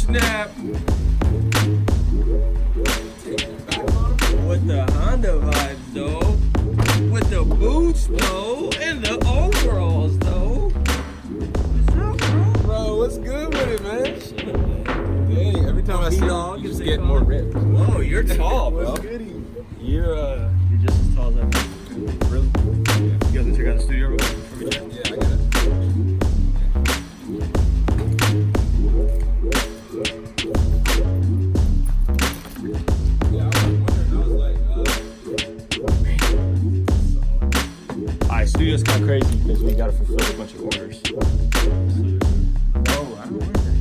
snap. With the Honda vibes though, with the boots though, and the overalls though. What's up, bro? Bro, what's good with it, man? Dang, every time I see you, you just get more ripped. Whoa, you're tall, bro. What's goody? You're just as tall as I am. Really? Yeah. You guys wanna check out the studio real quick before we chat? Yeah, I got it. Alright, studio's kind of crazy because we gotta fulfill a bunch of orders. No, I don't work that.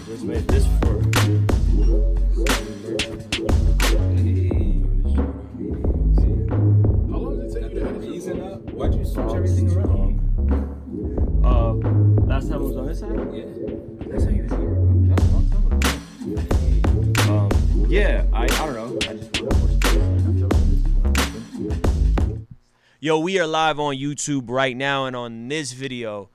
Just made this for. How long does it take you to edit these up? Why'd you switch everything around? Last time it was on this side? Yeah. That's how you see it, bro. That's a long time ago. Yeah, I don't know. I just want more space. I feel like this is more open. Yo, we are live on YouTube right now, and on this video,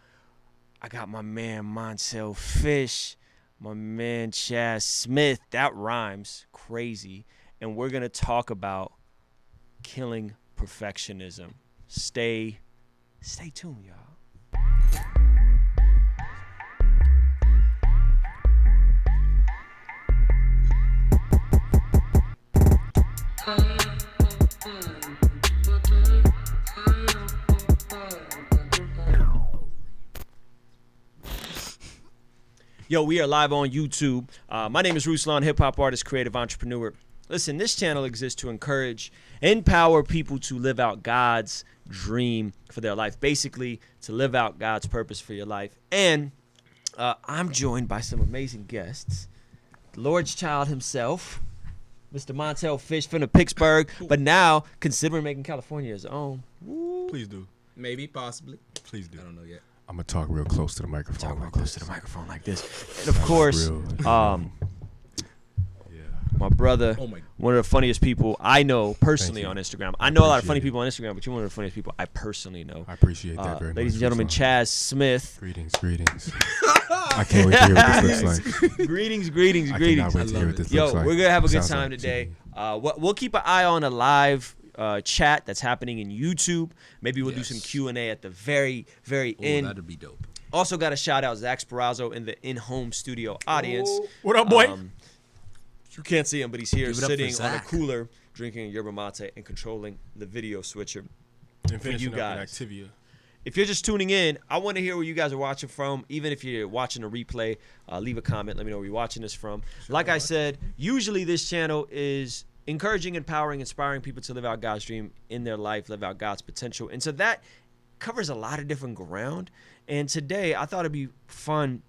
I got my man Montel Fish, my man Chaz Smith. That rhymes crazy, and we're gonna talk about killing perfectionism. Stay tuned, y'all. Yo, we are live on YouTube. My name is Ruslan, hip-hop artist, creative entrepreneur. Listen, this channel exists to encourage, empower people to live out God's dream for their life. Basically, to live out God's purpose for your life. And I'm joined by some amazing guests. The Lord's child himself, Mr. Montel Fish from the Pittsburgh, but now considering making California his own. Woo. Please do. Maybe, possibly. Please do. I don't know yet. I'm gonna talk real close to the microphone. Talk real close to the microphone like this. And of course, my brother, one of the funniest people I know personally on Instagram. I know a lot of funny people on Instagram, but you're one of the funniest people I personally know. I appreciate that very much. Ladies and gentlemen, Chaz Smith. Greetings. I can't wait to hear what this looks like. Greetings. I cannot wait to hear what this looks like. We're gonna have a good time today. We'll keep an eye on a live chat that's happening in YouTube. Maybe we'll do some Q&A at the very end. That'd be dope. Also got a shout out Zach Sparazzo in the in-home studio audience. What up, boy? You can't see him, but he's here Give it up sitting for on a Zach. cooler, drinking a yerba mate and controlling the video switcher. And for you guys. Activia. If you're just tuning in, I want to hear where you guys are watching from. Even if you're watching a replay, leave a comment. Let me know where you're watching this from. Like I said, usually this channel is encouraging, empowering, inspiring people to live out God's dream in their life, live out God's potential. And so that covers a lot of different ground. And today, I thought it'd be fun.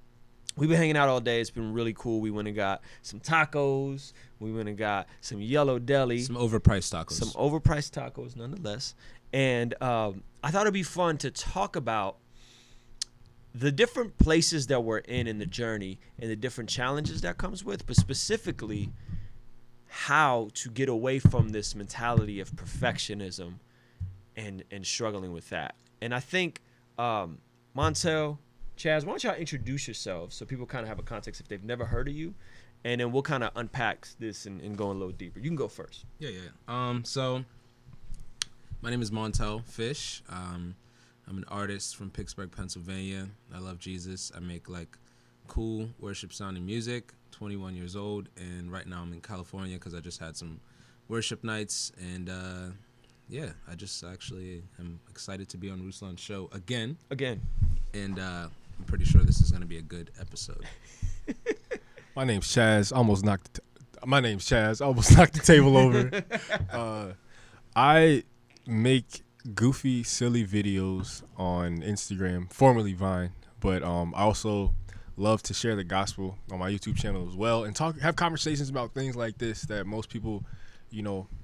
We've been hanging out all day. It's been really cool. We went and got some tacos. We went and got some yellow deli. Some overpriced tacos, nonetheless. And I thought it'd be fun to talk about the different places that we're in the journey and the different challenges that comes with, but specifically how to get away from this mentality of perfectionism and struggling with that. And I think, Montel, Chaz, why don't y'all introduce yourselves so people kind of have a context if they've never heard of you, and then we'll kind of unpack this and go a little deeper. You can go first. Yeah. So my name is Montel Fish. I'm an artist from Pittsburgh, Pennsylvania. I love Jesus. I make like cool worship sounding music. 21 years old, and right now I'm in California because I just had some worship nights, and I just actually am excited to be on Ruslan's show again, and I'm pretty sure this is going to be a good episode. My name's Chaz. Almost knocked the table over. I make goofy, silly videos on Instagram, formerly Vine, but I also love to share the gospel on my YouTube channel as well, and have conversations about things like this that most people,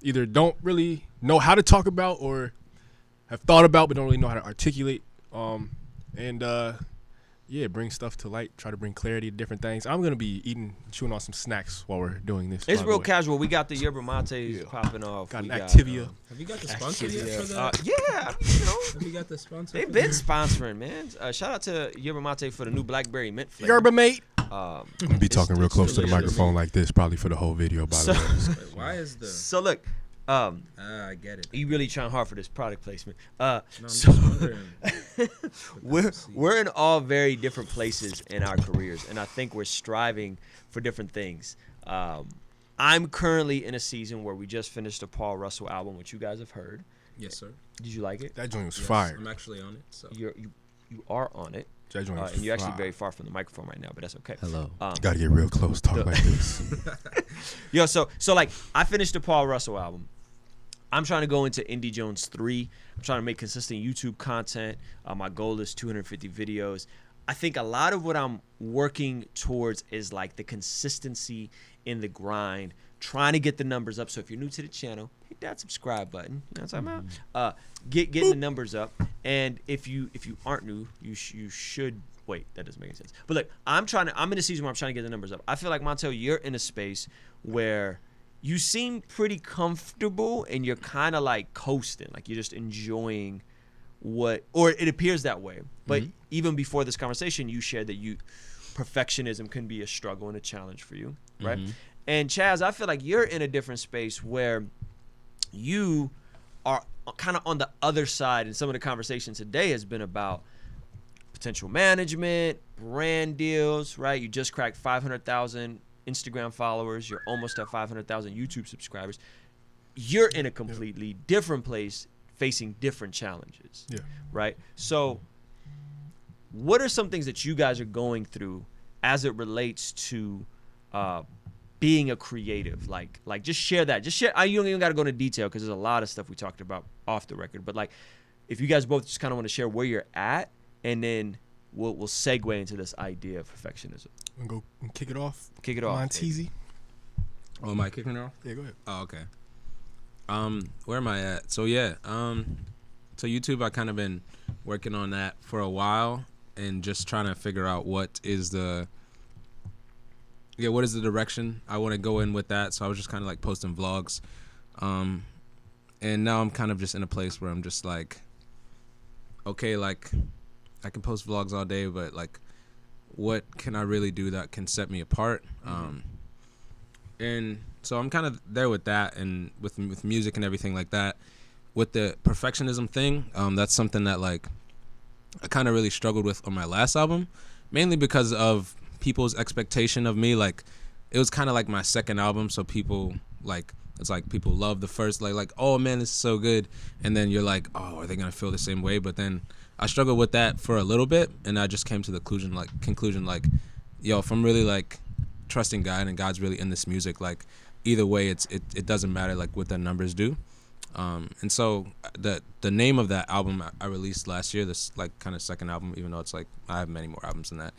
either don't really know how to talk about or have thought about but don't really know how to articulate. bring stuff to light, try to bring clarity to different things. I'm gonna be chewing on some snacks while we're doing this. It's real casual. We got the yerba mates popping off. Got we an Activia. Have you got the sponsor yet for that? Yeah, I mean, you know. Have you got the sponsor? They've been sponsoring, man. Shout out to yerba mate for the new blackberry mint flavor. Yerba mate. I'm gonna be talking real close to the microphone like this, probably for the whole video. By the way. Wait, why is the? So look, I get it. you really trying hard for this product placement. No, I'm So just wondering. we're in all very different places in our careers, and I think we're striving for different things. I'm currently in a season where we just finished a Paul Russell album, which you guys have heard. Yes, sir. Did you like it? That joint was Yes, fire. I'm actually on it. So. You are on it, That joint was and you're actually fire. very far from the microphone right now, but that's okay. Hello. Gotta get real close. Talk like this. Yo, so like I finished the Paul Russell album. I'm trying to go into Indie Jones 3. I'm trying to make consistent YouTube content. My goal is 250 videos. I think a lot of what I'm working towards is like the consistency in the grind, trying to get the numbers up. So if you're new to the channel, hit that subscribe button. You know what I'm talking about? Getting the numbers up. And if you aren't new, you should. Wait, that doesn't make any sense. But look, I'm in a season where I'm trying to get the numbers up. I feel like, Montel, you're in a space where you seem pretty comfortable and you're kind of like coasting, like you're just enjoying or it appears that way. But even before this conversation, you shared that perfectionism can be a struggle and a challenge for you, right? And Chaz, I feel like you're in a different space where you are kind of on the other side, and some of the conversation today has been about potential management, brand deals, right? You just cracked 500,000 Instagram followers. You're almost at 500,000 YouTube subscribers. You're in a completely different place, facing different challenges, right? So what are some things that you guys are going through as it relates to being a creative? Like just share that. Just share. You don't even got to go into detail because there's a lot of stuff we talked about off the record. But like, if you guys both just kind of want to share where you're at, and then we'll segue into this idea of perfectionism. I'm gonna go kick it off. Kick it off. Monteezy. Oh, am I kicking it off? Yeah, go ahead. Oh, okay. Where am I at? So yeah, so YouTube, I kind of been working on that for a while and just trying to figure out what is the direction I want to go in with that. So I was just kind of like posting vlogs, and now I'm kind of just in a place where I'm just like, okay, like I can post vlogs all day, but like, what can I really do that can set me apart? And so I'm kind of there with that, and with music and everything like that. With the perfectionism thing, that's something that like I kind of really struggled with on my last album, mainly because of people's expectation of me. Like, it was kind of like my second album, so people like, it's like people love the first, like, oh man, this is so good, and then you're like, oh, are they gonna feel the same way? But then I struggled with that for a little bit, and I just came to the conclusion like, yo, if I'm really like trusting God and God's really in this music, like either way, it doesn't matter like what the numbers do. And so the name of that album I released last year, this like kind of second album, even though it's like I have many more albums than that,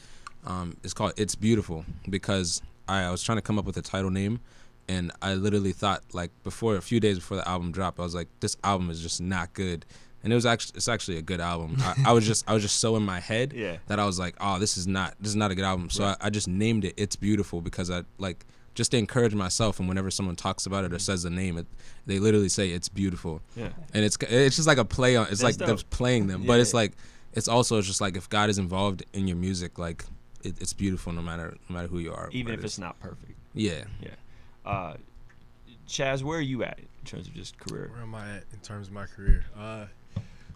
it's called It's Beautiful, because I was trying to come up with a title name, and I literally thought like a few days before the album dropped, I was like, this album is just not good. And it's actually a good album. I was just so in my head that I was like, oh, this is not a good album. So I just named it It's Beautiful, because I like just to encourage myself. And whenever someone talks about it or says the name, they literally say it's beautiful. Yeah. And it's just like a play on. It's like they're playing them, but it's like it's also just like if God is involved in your music, like it's beautiful no matter who you are. Even if it's not perfect. Yeah. Yeah. Chaz, where are you at in terms of just career? Where am I at in terms of my career?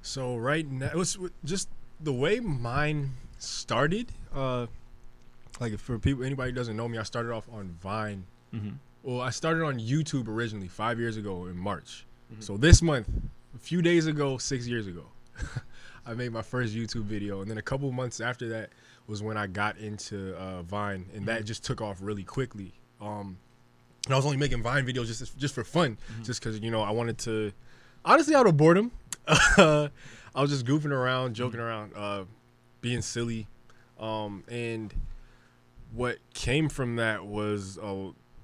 So right now, it was just the way mine started. Like for anybody who doesn't know me, I started off on Vine. Well, I started on YouTube originally 5 years ago in March. So this month, a few days ago, 6 years ago, I made my first YouTube video. And then a couple months after that was when I got into Vine, and that just took off really quickly. And I was only making Vine videos just for fun, just because, I wanted to, honestly, out of boredom. I was just goofing around, joking around, being silly. And what came from that was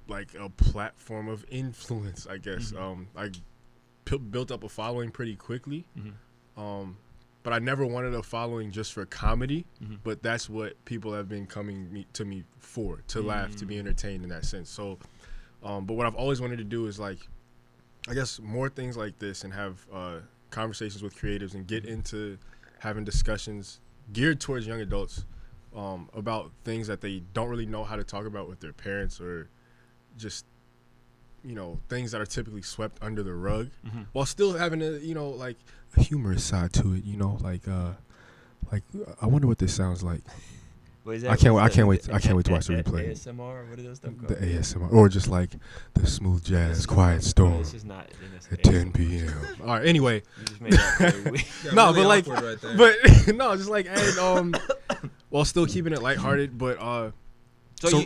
like a platform of influence, I guess. I built up a following pretty quickly. but I never wanted a following just for comedy. But that's what people have been coming to me for, to laugh, to be entertained in that sense. So, but what I've always wanted to do is like, I guess more things like this and have conversations with creatives and get into having discussions geared towards young adults about things that they don't really know how to talk about with their parents, or just, you know, things that are typically swept under the rug, while still having a, you know, like a humorous side to it, you know, like I wonder what this sounds like. I can't wait to watch the replay. ASMR, what is that stuff called? The ASMR, or just like the smooth jazz, quiet storm This is not at 10 p.m. All right, anyway. You just made that very weird. No, really but like, awkward right there. but no, just like add while still keeping it lighthearted, but So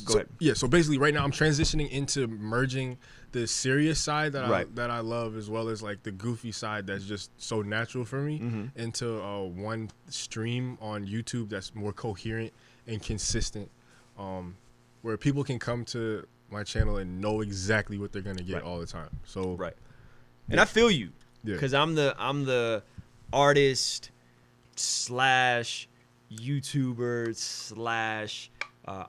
go ahead. Yeah, so basically right now I'm transitioning into merging the serious side that I love, as well as like the goofy side that's just so natural for me, into one stream on YouTube that's more coherent and consistent, where people can come to my channel and know exactly what they're gonna get all the time. So and I feel you, Yeah. because I'm the artist slash YouTuber slash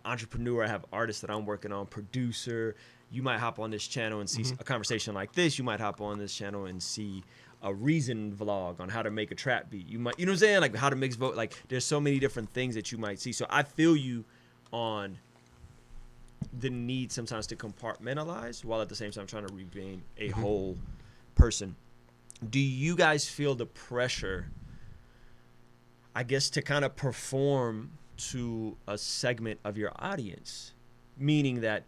entrepreneur. I have artists that I'm working on, producer. You might hop on this channel and see a conversation like this. You might hop on this channel and see a Reason vlog on how to make a trap beat. You might, you know what I'm saying? Like how to mix vote. Like there's so many different things that you might see. So I feel you on the need sometimes to compartmentalize while at the same time trying to remain a whole person. Do you guys feel the pressure, I guess, to kind of perform to a segment of your audience? Meaning that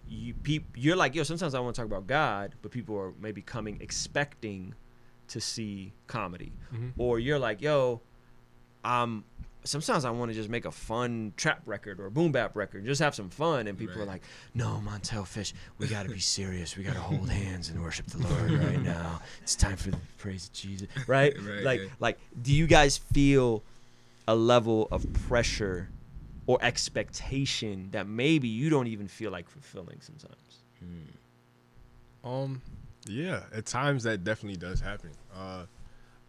you're like, yo, sometimes I want to talk about God, but people are maybe coming expecting to see comedy. Or you're like, yo, sometimes I want to just make a fun trap record or a boom bap record, just have some fun. And people are like, no, Montel Fish, we got to be serious. We got to hold hands and worship the Lord right now. It's time for the praise of Jesus, right? Like, do you guys feel a level of pressure or expectation that maybe you don't even feel like fulfilling sometimes? Yeah, at times that definitely does happen.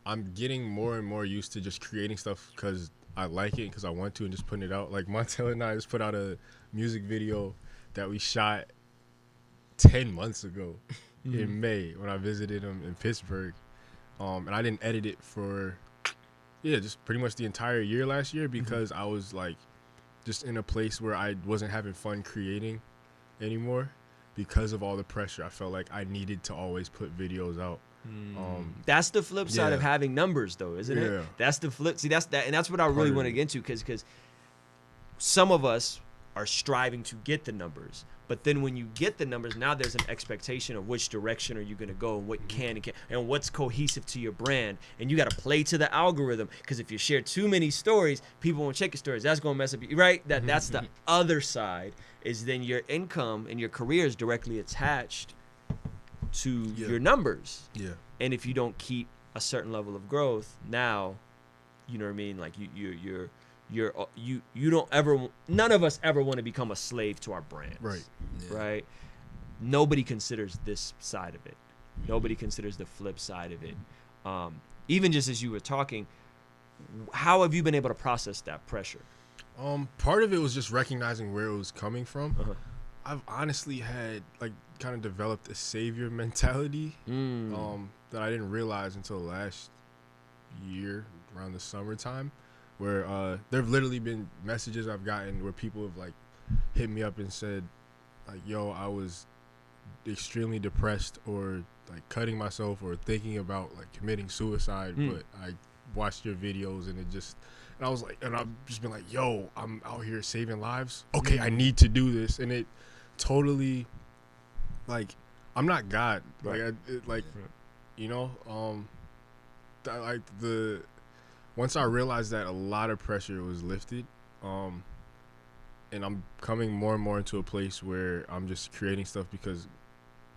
I'm getting more and more used to just creating stuff because I like it, because I want to, and just putting it out. Like Montell and I just put out a music video that we shot 10 months ago in May when I visited him in Pittsburgh. And I didn't edit it for, just pretty much the entire year last year, because I was like, just in a place where I wasn't having fun creating anymore because of all the pressure. I felt like I needed to always put videos out. That's the flip side of having numbers, though, isn't it? That's the flip. See, that's that, and that's what I really want to get into, because some of us are striving to get the numbers, but then when you get the numbers, now there's an expectation of which direction are you going to go, and what can and can't, and what's cohesive to your brand, and you got to play to the algorithm, because if you share too many stories, people won't check your stories. That's going to mess up you, right? That's the other side, is then your income and your career is directly attached to your numbers. And if you don't keep a certain level of growth, now, you know what I mean? Like you don't ever, none of us ever want to become a slave to our brands. Right? Nobody considers this side of it. Nobody considers the flip side of it. Even just as you were talking, how have you been able to process that pressure? Part of it was just recognizing where it was coming from. I've honestly had kind of developed a savior mentality that I didn't realize until last year around the summertime, where there've literally been messages I've gotten where people have hit me up and said yo, I was extremely depressed or cutting myself or thinking about committing suicide, but I watched your videos and I was and I've just been like, yo, I'm out here saving lives. Okay, I need to do this. And it totally, I'm not God. You know, once I realized that, a lot of pressure was lifted, and I'm coming more and more into a place where I'm just creating stuff because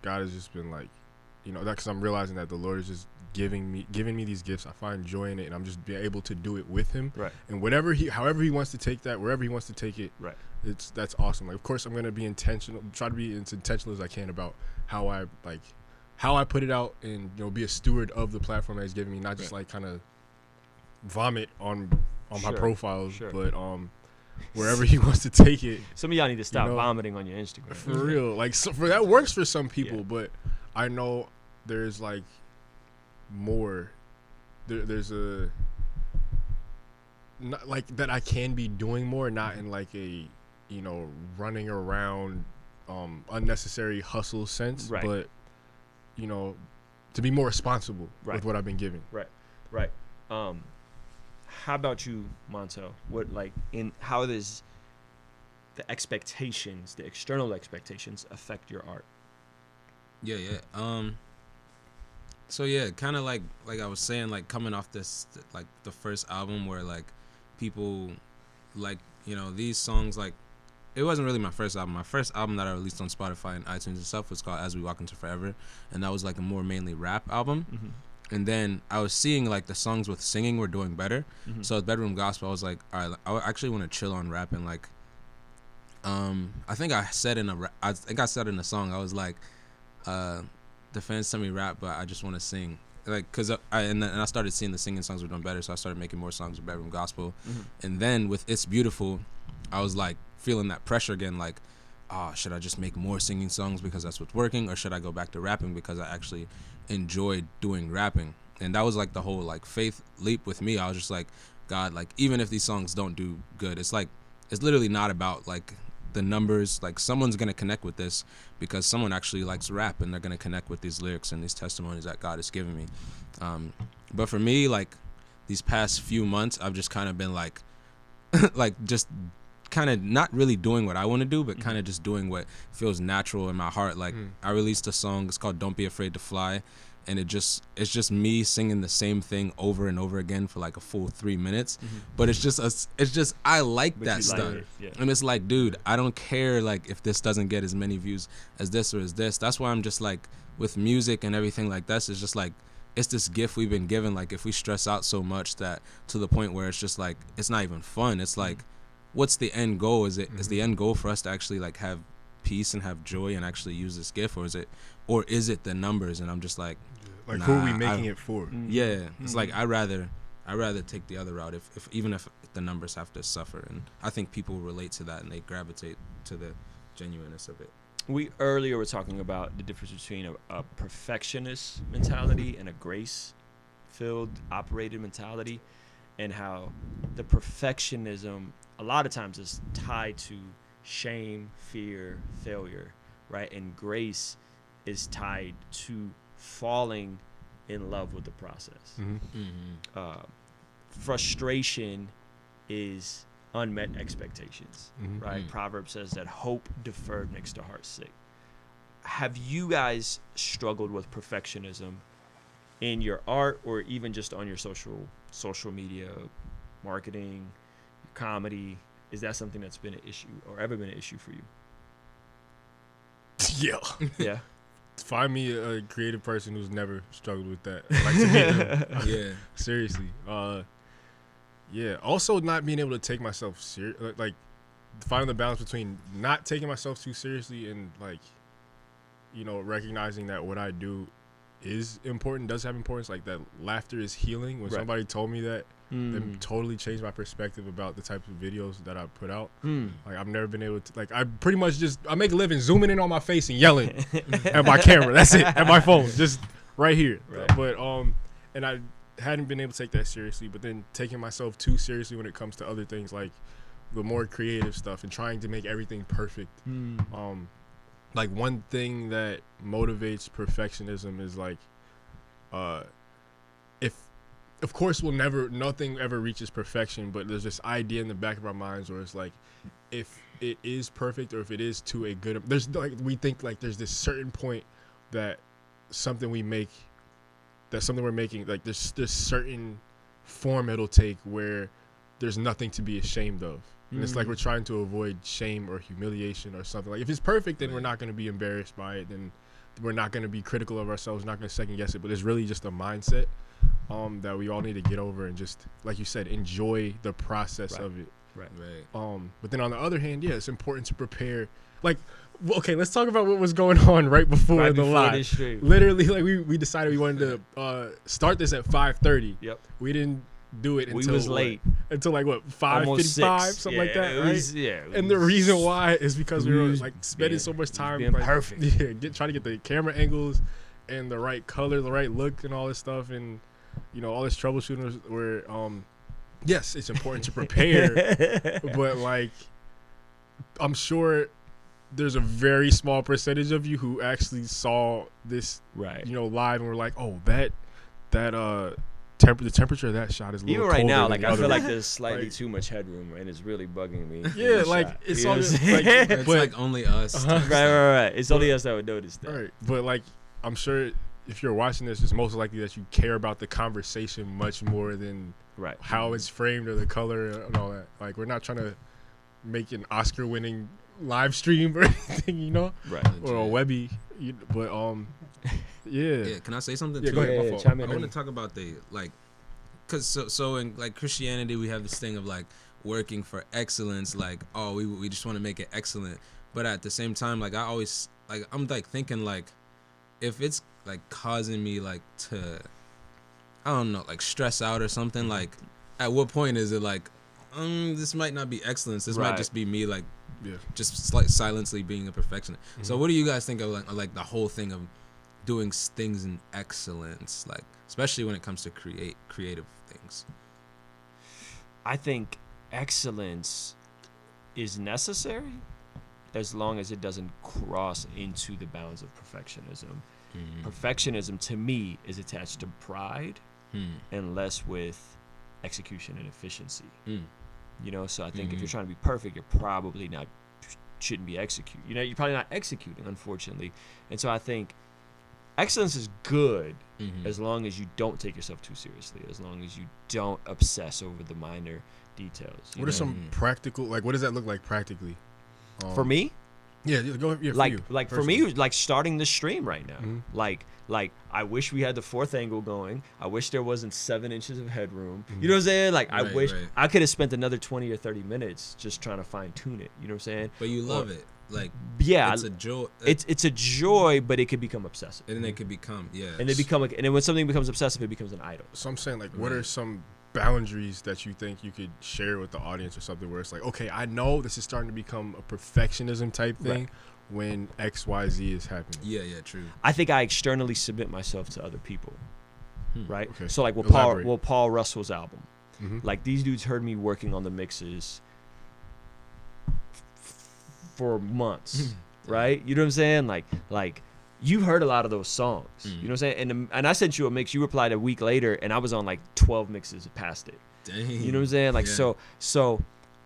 God has just been because I'm realizing that the Lord is just giving me these gifts. I find joy in it, and I'm just being able to do it with Him. And however He wants to take that, wherever He wants to take it, that's awesome. Of course, I'm gonna be intentional, try to be as intentional as I can about how I put it out, and be a steward of the platform that He's giving me, not just kind of vomit on my Sure, profiles, sure. but wherever he wants to take it, Some of y'all need to stop know, vomiting on your Instagram. for real. Like, so for that works for some people, Yeah. but I know there's like more. There's a not like that I can be doing more, not in like a running around unnecessary hustle sense, Right. but to be more responsible Right. with what I've been given. Right. How about you, Montel? How does the external expectations affect your art? Yeah. So yeah, kind of like I was saying, like coming off this, like the first album where like people like, these songs, like it wasn't really my first album. My first album that I released on Spotify and iTunes and stuff was called As We Walk Into Forever. And that was like a more mainly rap album. Mm-hmm. And then I was seeing like the songs with singing were doing better. Mm-hmm. So with Bedroom Gospel, I was like, all right, I actually want to chill on rapping. Like, I think I said in a song, I was like, the fans tell me rap, but I just want to sing. Like, cause I started seeing the singing songs were doing better, so I started making more songs with Bedroom Gospel. Mm-hmm. And then with It's Beautiful, I was like feeling that pressure again, like, should I just make more singing songs because that's what's working, or should I go back to rapping because I actually enjoyed doing rapping? And that was like the whole like faith leap with me. I was just like, God, like even if these songs don't do good, it's literally not about like the numbers. Like someone's gonna connect with this because someone actually likes rap, and they're gonna connect with these lyrics and these testimonies that God has given me. But for me, like these past few months, I've just kind of been like like just kind of not really doing what I want to do, but kind of just doing what feels natural in my heart. Like I released a song, it's called Don't Be Afraid to Fly, and it's just me singing the same thing over and over again for like a full 3 minutes. But it's just I like that stuff. Yeah. And it's like, dude, I don't care like if this doesn't get as many views as this or as this. That's why I'm just like with music and everything like this, it's just like it's this gift we've been given. Like if we stress out so much that to the point where it's just like it's not even fun, it's like what's the end goal? Is the end goal for us to actually like have peace and have joy and actually use this gift, or is it the numbers? And I'm just like who are we making it for? Yeah, it's like I rather take the other route if even if the numbers have to suffer. And I think people relate to that and they gravitate to the genuineness of it. We earlier were talking about the difference between a perfectionist mentality and a grace-filled, operated mentality, and how the perfectionism a lot of times is tied to shame, fear, failure, right? And grace is tied to falling in love with the process. Frustration is unmet expectations, right? Proverbs says that hope deferred makes the heart sick. Have you guys struggled with perfectionism in your art, or even just on your social media, marketing, comedy? Is that something that's been an issue or ever been an issue for you? Yeah. Find me a creative person who's never struggled with that. I'd like to meet them. Yeah. Seriously. Yeah. Also, not being able to take myself serious, like finding the balance between not taking myself too seriously and like, recognizing that what I do is important, does have importance. Like that laughter is healing. When somebody told me that, it totally changed my perspective about the types of videos that I put out. Like I've never been able to, like I pretty much I make a living zooming in on my face and yelling at my camera. That's it. At my phone, just right here. Right. But and I hadn't been able to take that seriously. But then taking myself too seriously when it comes to other things, like the more creative stuff and trying to make everything perfect. Like one thing that motivates perfectionism is like, of course nothing ever reaches perfection, but there's this idea in the back of our minds where it's like, if it is perfect or if it is to a good, we think like there's this certain point that something we're making, like there's certain form it'll take where there's nothing to be ashamed of. And it's like we're trying to avoid shame or humiliation or something. Like if it's perfect, then we're not going to be embarrassed by it. Then we're not going to be critical of ourselves, not going to second guess it. But it's really just a mindset that we all need to get over and just, like you said, enjoy the process of it. Right. But then on the other hand, it's important to prepare. Like, okay, let's talk about what was going on right before the live. Literally, like we decided we wanted to start this at 5:30. Yep. We didn't do it We until was late. Until like what, Almost 5:55, 6. something like that, it right? was- yeah. it And the was- reason why is because we we were was like spending being- so much time being like perfect. Yeah, trying to get the camera angles and the right color, the right look, and all this stuff, and all this troubleshooting. Where yes, it's important to prepare, but like I'm sure there's a very small percentage of you who actually saw this, right. live, and were like, oh, that the temperature of that shot is a little Even right colder now, than like the I other feel one. like there's slightly Like- too much headroom, and it's really bugging me. in Yeah, the like shot. it's You know all what I'm just saying? like, It's but, like only us. Uh-huh. right. It's only us that would notice that. right, but like I'm sure if you're watching this, it's most likely that you care about the conversation much more than Right. how it's framed or the color and all that. Like we're not trying to make an Oscar-winning live stream or anything, Right. or a Webby, but yeah. Yeah, can I say something Yeah, too? go ahead. Yeah, my yeah, fault. chime I in. want to talk about cause so in like Christianity we have this thing of like working for excellence, like we just want to make it excellent, but at the same time like I'm like thinking like if it's like causing me like to I don't know like stress out or something, like at what point is it like this might not be excellence, this might Right. just be me like Yeah. just like silently being a perfectionist. So Mhm. what do you guys think of like the whole thing of doing things in excellence, like especially when it comes to creative things? I think excellence is necessary as long as it doesn't cross into the bounds of perfectionism. Perfectionism to me is attached to pride and less with execution and efficiency. So I think if you're trying to be perfect, you're probably not shouldn't be executing. You're probably not executing, unfortunately. And so I think excellence is good as long as you don't take yourself too seriously, as long as you don't obsess over the minor details. What are some practical, like, what does that look like practically? For me? Yeah, go yeah, for like you, like for personally. me, like starting the stream right now. Mhm. Like I wish we had the fourth angle going. I wish there wasn't 7 inches of headroom. You know what I'm saying? Like I Right, wish right. I could have spent another 20 or 30 minutes just trying to fine tune it. You know what I'm saying? But you love it, like Yeah, it's a joy. it's a joy, but it could become obsessive. And then it could become And then when something becomes obsessive, it becomes an idol. So I'm saying, like, what are Right. some boundaries that you think you could share with the audience or something where it's like, okay, I know this is starting to become a perfectionism type thing Right. when XYZ is happening. Yeah, true. I think I externally submit myself to other people, right? Okay. So like with Elaborate. Paul Russell's album, Mhm. like these dudes heard me working on the mixes for months, right? You know what I'm saying? Like you've heard a lot of those songs. You know what I'm saying? And I sent you a mix. You replied a week later, and I was on like 12 mixes past it. Dang. You know what I'm saying? Like Yeah. so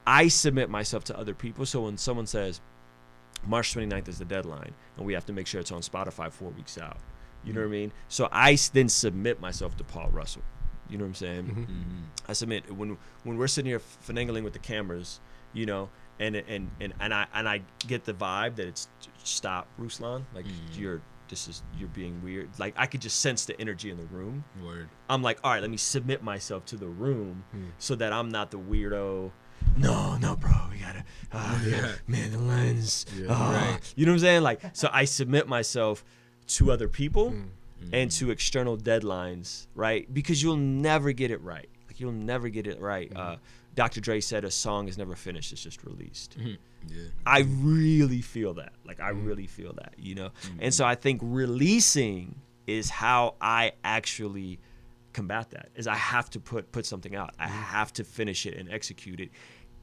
I submit myself to other people. So when someone says March 29th is the deadline, and we have to make sure it's on Spotify 4 weeks out. You know what I mean? So I then submit myself to Paul Russell. You know what I'm saying? Mhm. I submit when we're sitting here finagling with the cameras, and I get the vibe that it's stop, Ruslan. Like you're being weird. Like I could just sense the energy in the room. Word. I'm like, all right, let me submit myself to the room so that I'm not the weirdo. No, bro, we gotta. Yeah. Man, the lens. Yeah. Right. You know what I'm saying? Like, so I submit myself to other people and to external deadlines, right? Because you'll never get it right. Like, you'll never get it right. Dr. Dre said a song is never finished; it's just released. Yeah. I really feel that. Like, I really feel that, And so I think releasing is how I actually combat that. Is I have to put something out. I have to finish it and execute it,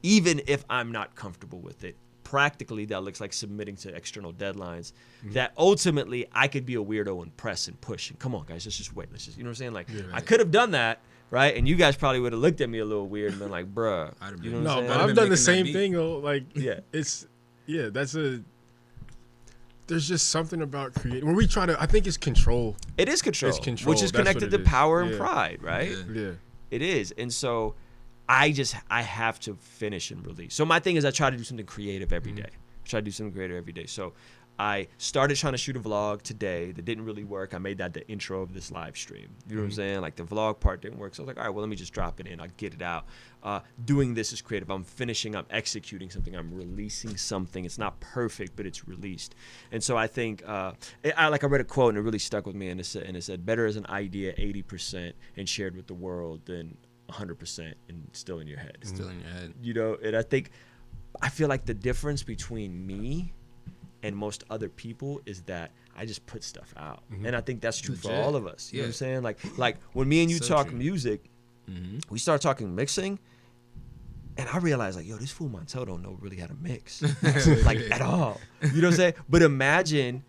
even if I'm not comfortable with it. Practically, that looks like submitting to external deadlines that ultimately I could be a weirdo and press and push and come on, guys, let's just wait. Let's just, you know what I'm saying? Like, Yeah, I right. could have done that, right? And you guys probably would have looked at me a little weird and been like, bruh. I'd have You been- know what No, I'm but saying? I've been done the making that same beat. thing though. Like, Yeah. There's just something about creating where we try to. I think it's control. It is control, It's control. which is That's what connected it to is. power and Yeah. pride, right? Yeah. Yeah. It is. And so I have to finish and release. So my thing is I try to do something creative every day. I try to do something creative every day. So I started trying to shoot a vlog today that didn't really work. I made that the intro of this live stream. You know what I'm saying? Like the vlog part didn't work. So I was like, all right, well, let me just drop it in. I'll get it out. Doing this is creative. I'm finishing. I'm executing something. I'm releasing something. It's not perfect, but it's released. And so I think, I read a quote and it really stuck with me. And it said, better is an idea 80% and shared with the world than 100% and still in your head. Still in your head. You know, and I feel like the difference between me and most other people is that I just put stuff out. And I think that's true for all of us. You know what I'm saying? Like when me and you talk music, we start talking mixing, and I realized, like, yo, this fool Montell don't know really how to mix. Like, at all. You know what I'm saying? But imagine,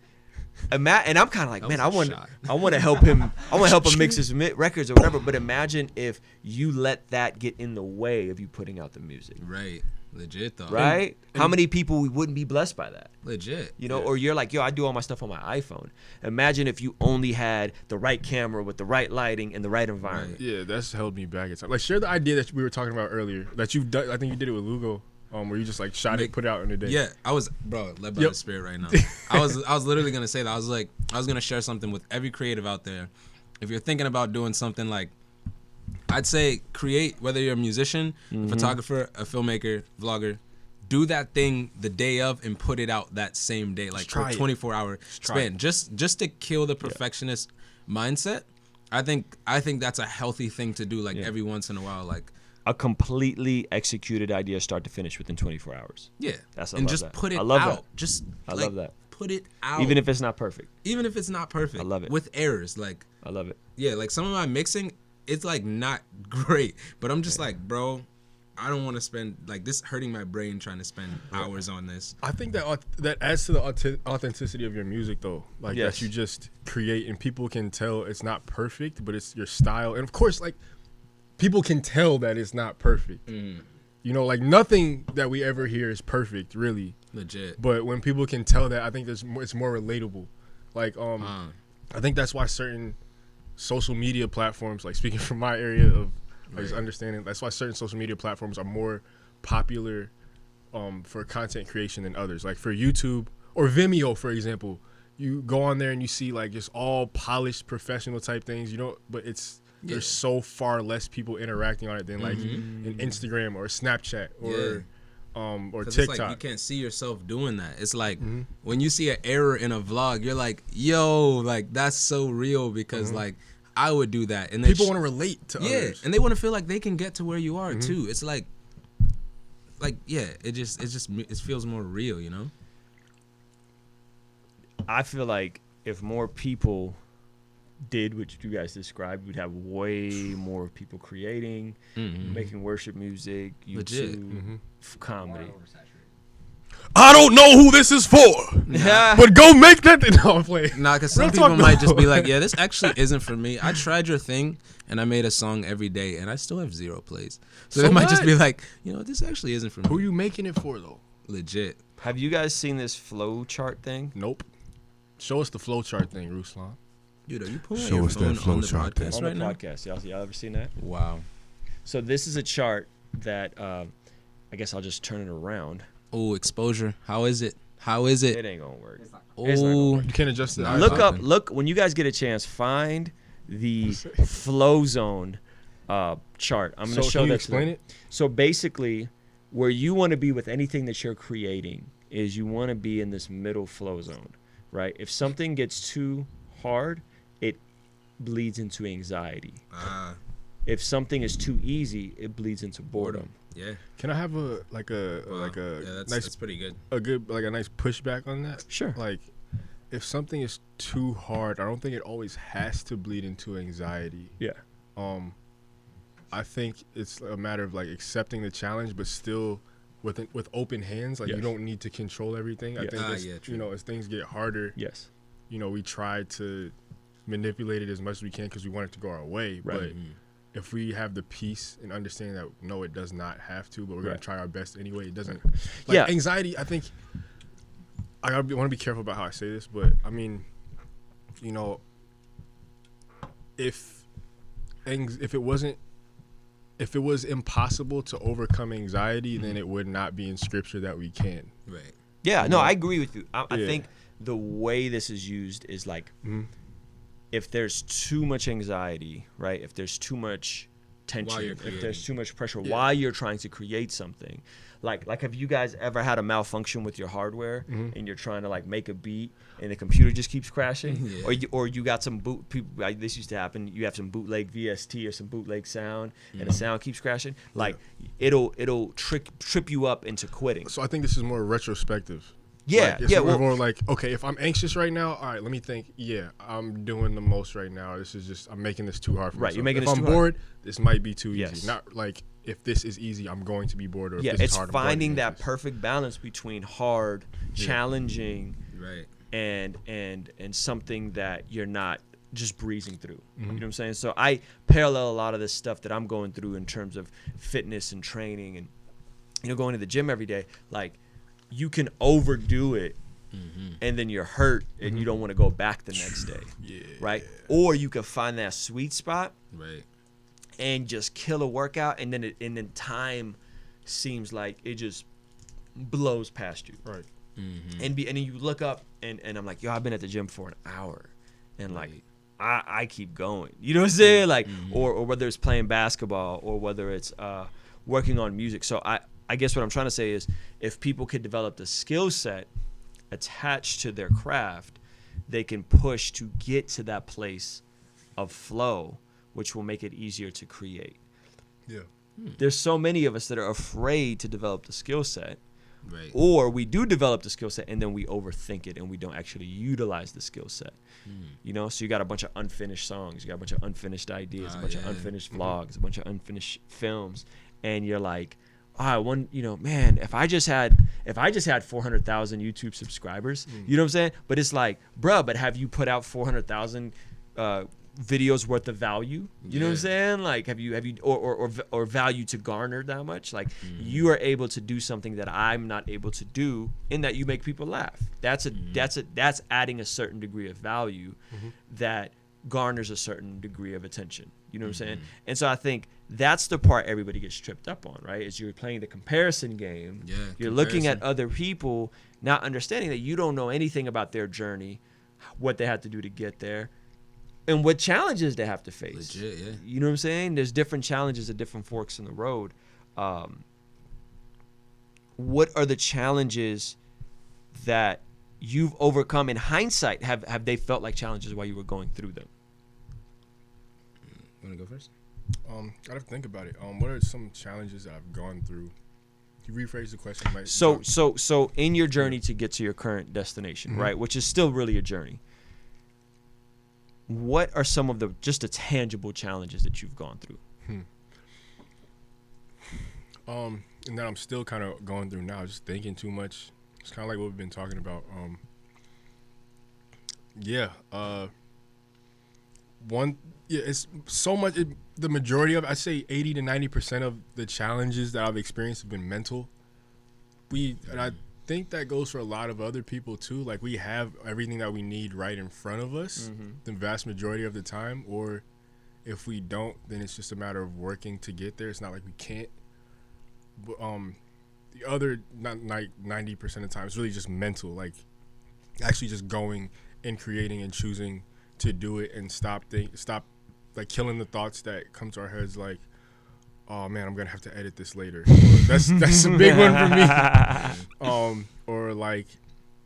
and I'm kind of like, man, I want to help him. I want to help him mix his records or whatever. But imagine if you let that get in the way of you putting out the music. Right. Legit though. Right? How many people wouldn't be blessed by that? Legit. You know, or you're like, yo, I do all my stuff on my iPhone. Imagine if you only had the right camera with the right lighting and the right environment. Yeah, that's held me back at times. Like, share the idea that we were talking about earlier that you've done. I think you did it with Lugo, where you just like shot it, put it out in a day. Yeah, I was, bro, led by the spirit right now. I was literally gonna say that. I was gonna share something with every creative out there. If you're thinking about doing something, like, I'd say create, whether you're a musician, a photographer, a filmmaker, vlogger, do that thing the day of and put it out that same day, like for a 24-hour span. Just to kill the perfectionist mindset. I think that's a healthy thing to do, like every once in a while, like a completely executed idea start to finish within 24 hours. Yeah. That's and just that. put it I love out. That. Just I love that. Put it out. Even if it's not perfect. Even if it's not perfect. I love it. With errors, like I love it. Yeah, like some of my mixing, it's like not great, but I'm just like, bro, I don't want to spend like this hurting my brain trying to spend hours on this. I think that adds to the authenticity of your music, though. Like that you just create, and people can tell it's not perfect, but it's your style. And of course, like people can tell that it's not perfect. You know, like nothing that we ever hear is perfect, really. Legit. But when people can tell that, I think it's more relatable. Like I think that's why certain social media platforms, like speaking from my area of like understanding, that's why certain social media platforms are more popular for content creation than others. Like for YouTube or Vimeo, for example, you go on there and you see like just all polished professional type things, you know, but there's so far less people interacting on it than like in Instagram or Snapchat or TikTok. It's like you can't see yourself doing that. It's like when you see an error in a vlog, you're like, yo, like that's so real because like I would do that. And people want to relate to others. And they want to feel like they can get to where you are too. It's like it feels more real, you know? I feel like if more people did what you guys described, we'd have way more people creating, making worship music, YouTube, comedy. I don't know who this is for, but go make that thing. No, I'm playing. Nah, because some people might just be like, yeah, this actually isn't for me. I tried your thing, and I made a song every day, and I still have 0 plays. So they might just be like, you know, this actually isn't for me. Who are you making it for, though? Legit. Have you guys seen this flow chart thing? Nope. Show us the flow chart thing, Ruslan. Dude, are you pulling your phone on the podcast right now? On the podcast. Y'all ever seen that? Wow. So this is a chart that I guess I'll just turn it around. Oh, exposure. How is it? It ain't gonna work. Oh, you can't adjust it. Look when you guys get a chance, find the flow zone chart. I'm gonna show that. Explain it. So basically, where you want to be with anything that you're creating is you want to be in this middle flow zone, right? If something gets too hard, it bleeds into anxiety. If something is too easy, it bleeds into boredom. Yeah. Can I have a that's pretty good. A nice pushback on that? Sure. Like, if something is too hard, I don't think it always has to bleed into anxiety. Yeah. I think it's a matter of like accepting the challenge, but still with open hands. Like you don't need to control everything. I think you know, as things get harder. Yes. You know, we try to manipulate it as much as we can because we want it to go our way. Right. But if we have the peace and understanding that no, it does not have to, but we're gonna try our best anyway. It doesn't. Like anxiety, I think. I want to be careful about how I say this, but I mean, you know, if it was impossible to overcome anxiety, then it would not be in scripture that we can. Right. Yeah. No, I agree with you. I think the way this is used is like, if there's too much anxiety, right? If there's too much tension, if creating. there's too much pressure while you're trying to create something. Like have you guys ever had a malfunction with your hardware and you're trying to like make a beat and the computer just keeps crashing? Or you got some people, like, this used to happen, you have some bootleg VST or some bootleg sound and the sound keeps crashing? Like it'll trip you up into quitting. So I think this is more retrospective. Yeah, like, it's more like, okay, if I'm anxious right now, all right, let me think. Yeah, I'm doing the most right now. This is just, I'm making this too hard for myself. You're making if this I'm too bored, this might be too Yes. easy. Not like if this is easy, I'm going to be bored. Or if this it's is hard, I'm going to finding be that anxious. perfect balance between hard, challenging, Right. and something that you're not just breezing through. You know what I'm saying? So I parallel a lot of this stuff that I'm going through in terms of fitness and training and, you know, going to the gym every day. Like, you can overdo it and then you're hurt and you don't want to go back the next day. Right? Or you can find that sweet spot Right. and just kill a workout, and then time seems like it just blows past you. Right. And then you look up and I'm like, yo, I've been at the gym for an hour, and like I keep going. You know what I'm saying? Like, or whether it's playing basketball or whether it's working on music. So I guess what I'm trying to say is, if people could develop the skill set attached to their craft, they can push to get to that place of flow, which will make it easier to create. Yeah. There's so many of us that are afraid to develop the skill set, Right. or we do develop the skill set and then we overthink it and we don't actually utilize the skill set. You know, so you got a bunch of unfinished songs, you got a bunch of unfinished ideas, a bunch of unfinished vlogs, a bunch of unfinished films, and you're like, you know, man, if I just had 400,000 YouTube subscribers, you know what I'm saying? But it's like, bruh, but have you put out 400,000 videos worth of value? You know what I'm saying? Like, have you or value to garner that much? Like, you are able to do something that I'm not able to do, in that you make people laugh. That's adding a certain degree of value that garners a certain degree of attention. You know what I'm saying? And so I think that's the part everybody gets tripped up on, right? Is you're playing the comparison game. Yeah. You're looking at other people, not understanding that you don't know anything about their journey, what they had to do to get there, and what challenges they have to face. Legit, yeah. You know what I'm saying? There's different challenges at different forks in the road. What are the challenges that you've overcome in hindsight? Have they felt like challenges while you were going through them? Want to go first? Gotta think about it. What are some challenges that I've gone through? Can you rephrase the question? Like, So in your journey to get to your current destination, right, which is still really a journey, what are some of the tangible challenges that you've gone through? And that I'm still kind of going through now, just thinking too much. It's kind of like what we've been talking about. It's so much. The majority of, I say 80 to 90% of the challenges that I've experienced have been mental. And I think that goes for a lot of other people too. Like, we have everything that we need right in front of us the vast majority of the time, or if we don't, then it's just a matter of working to get there. It's not like we can't. But, the other 90% of the time, it's really just mental. Like, actually just going and creating and choosing to do it, and stop like killing the thoughts that come to our heads, like, oh man, I'm gonna have to edit this later. That's a big one for me. Or like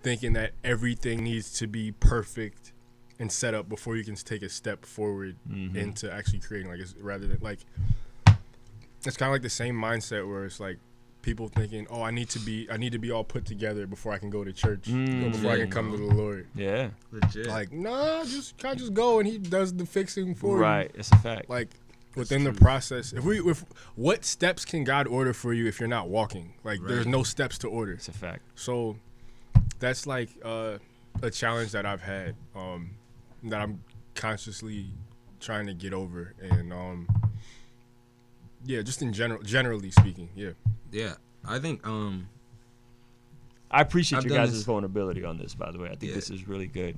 thinking that everything needs to be perfect and set up before you can take a step forward into actually creating. Like, it's rather than like, it's kind of like the same mindset where it's like people thinking, oh, I need to be all put together before I can go to church, before I can come to the Lord. Yeah, Legit. Like, nah, can't just go and he does the fixing for you. right. It's a fact. Like, within the process, if what steps can God order for you if you're not walking? Like, there's no steps to order. It's a fact. So that's like a challenge that I've had, that I'm consciously trying to get over, and just in generally speaking, Yeah. I think I appreciate I've your done guys' this- vulnerability on this, by the way. I think this is really good.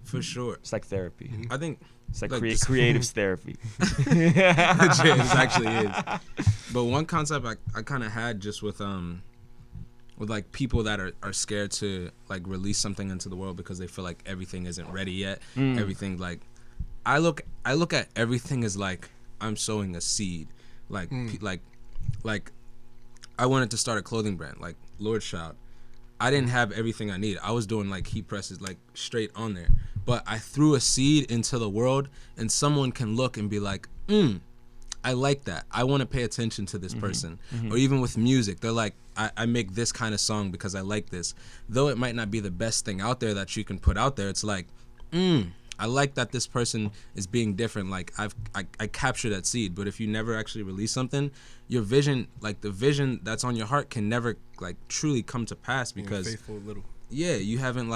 for sure. It's like therapy. I think It's like, Like this- creative therapy. legit, it actually is. But one concept I kind of had just with like people that are scared to like release something into the world because they feel like everything isn't ready yet. Everything, like, I look at everything as like I'm sowing a seed. Like like I wanted to start a clothing brand, like Lord Shout. I didn't have everything I needed. I was doing like heat presses like straight on there. But I threw a seed into the world, and someone can look and be like, I like that. I want to pay attention to this person. Or even with music, they're like, I make this kind of song because I like this. Though it might not be the best thing out there that you can put out there, it's like, I like that this person is being different. Like I capture that seed. But if you never actually release something, your vision, like the vision that's on your heart, can never like truly come to pass because faithful little. Yeah, you haven't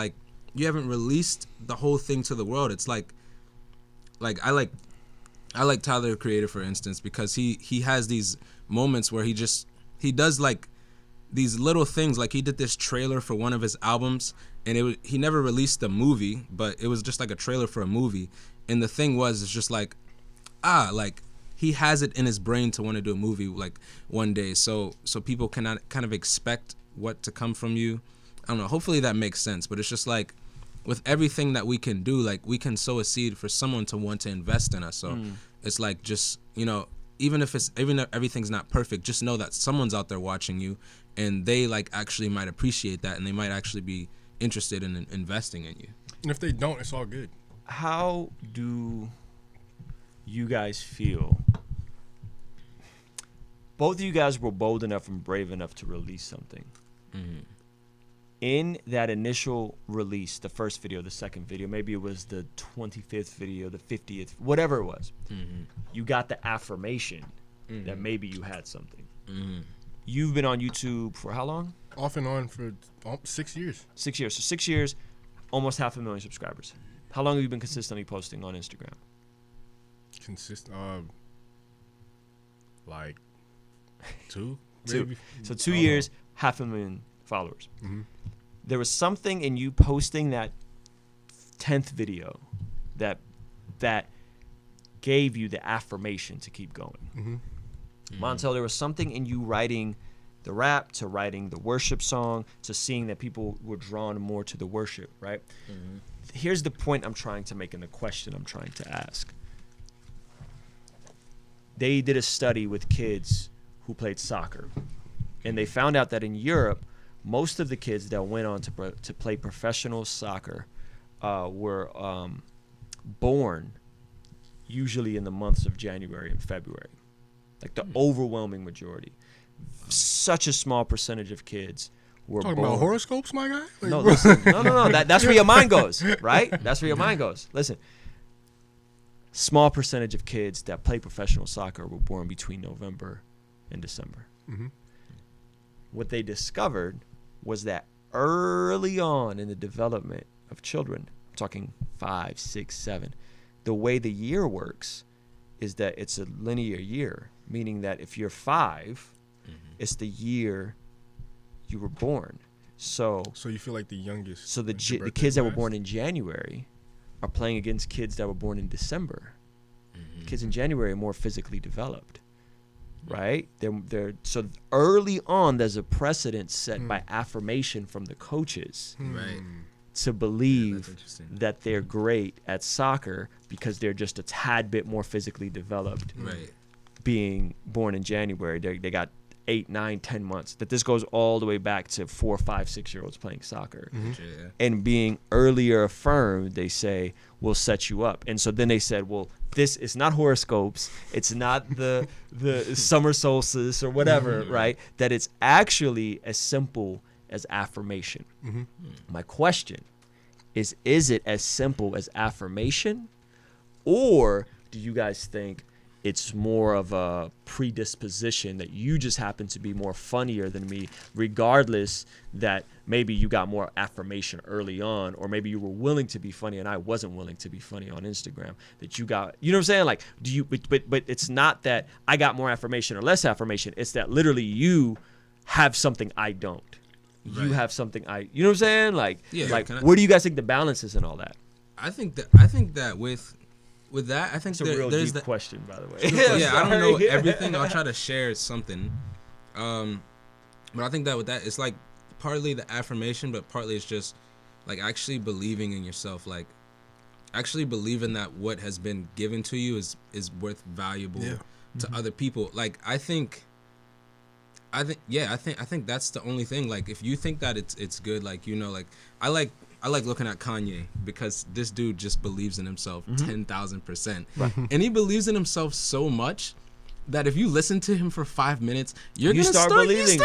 released the whole thing to the world. It's like I like Tyler the Creator, for instance, because he has these moments where he does like these little things. Like he did this trailer for one of his albums, and he never released the movie, but it was just like a trailer for a movie. And the thing was, it's just like, like he has it in his brain to want to do a movie like one day. So people cannot kind of expect what to come from you. I don't know. Hopefully that makes sense. But it's just like with everything that we can do, like we can sow a seed for someone to want to invest in us. So it's like just, even if everything's not perfect, just know that someone's out there watching you, and they like actually might appreciate that, and they might actually be interested in investing in you. And if they don't, it's all good. How do you guys feel? Both of you guys were bold enough and brave enough to release something. In that initial release, the first video, the second video, maybe it was the 25th video, the 50th, whatever it was, you got the affirmation that maybe you had something. You've been on YouTube for how long? Off and on for 6 years. 6 years. So 6 years, almost 500,000 subscribers. How long have you been consistently posting on Instagram? Like 2, maybe. So 2 years, 500,000 followers. There was something in you posting that 10th video that gave you the affirmation to keep going. Montel, there was something in you writing the rap, to writing the worship song, to seeing that people were drawn more to the worship, right? Here's the point I'm trying to make and the question I'm trying to ask. They did a study with kids who played soccer, and they found out that in Europe, most of the kids that went on to play professional soccer were born usually in the months of January and February, like the overwhelming majority. Such a small percentage of kids were talking born. about horoscopes, my guy? Like, No, listen, no. That's where your mind goes, right? That's where your mind goes. Listen, small percentage of kids that play professional soccer were born between November and December. What they discovered was that early on in the development of children, I'm talking 5, 6, 7, the way the year works is that it's a linear year, meaning that if you're 5, it's the year you were born. So you feel like the youngest. So the kids that were born in January are playing against kids that were born in December. Kids in January are more physically developed. Right? They're so early on there's a precedent set by affirmation from the coaches. Right. To believe that they're great at soccer because they're just a tad bit more physically developed. Right. Being born in January, they got 8, 9, 10 months. That this goes all the way back to 4, 5, 6-year-olds playing soccer. And being earlier affirmed, they say, will set you up. And so then they said, well, this is not horoscopes. It's not the summer solstice or whatever, right? That it's actually as simple as affirmation. My question is it as simple as affirmation, or do you guys think it's more of a predisposition that you just happen to be more funnier than me, regardless that maybe you got more affirmation early on, or maybe you were willing to be funny and I wasn't willing to be funny on Instagram, that you got, you know what I'm saying? Like, do you, but it's not that I got more affirmation or less affirmation. It's that literally you have something I don't. You have something you know what I'm saying? Like, where do you guys think the balance is in all that? I think that with that, I think it's a real there's deep question, by the way. Yeah, I don't know everything. I'll try to share something. But I think that with that, it's like partly the affirmation, but partly it's just like actually believing in yourself. Like actually believing that what has been given to you is worth valuable to other people. Like I think that's the only thing. Like if you think that it's good, like like I like looking at Kanye because this dude just believes in himself 10,000%, and he believes in himself so much that if you listen to him for 5 minutes, you start believing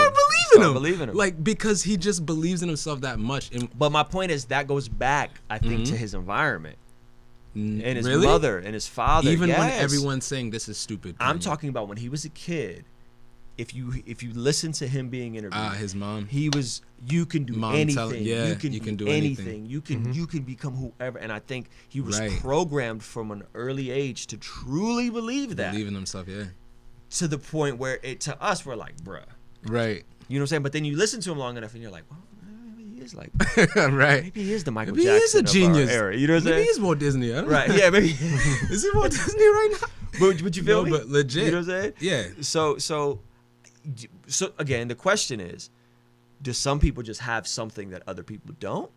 him. Like because he just believes in himself that much. But my point is that goes back, I think, to his environment and his Really? mother and his father. Even when Yes. everyone's saying this is stupid. I'm Kanye. talking about when he was a kid. If you listen to him being interviewed, his mom. he was. You can do anything. You can do anything. You can become whoever. And I think he was programmed from an early age to truly believe that. Believe in himself, yeah. To the point where to us we're like, bruh. Right. You know what I'm saying? But then you listen to him long enough and you're like, well, maybe he is like, right. Maybe he is the Michael maybe Jackson he is a genius. of our era. You know what I'm saying? Maybe he's Walt Disney. I don't know. Right. Yeah. Maybe. Is he Walt Disney right now? But you feel me? But legit. You know what I'm saying? Yeah. So again, the question is, do some people just have something that other people don't?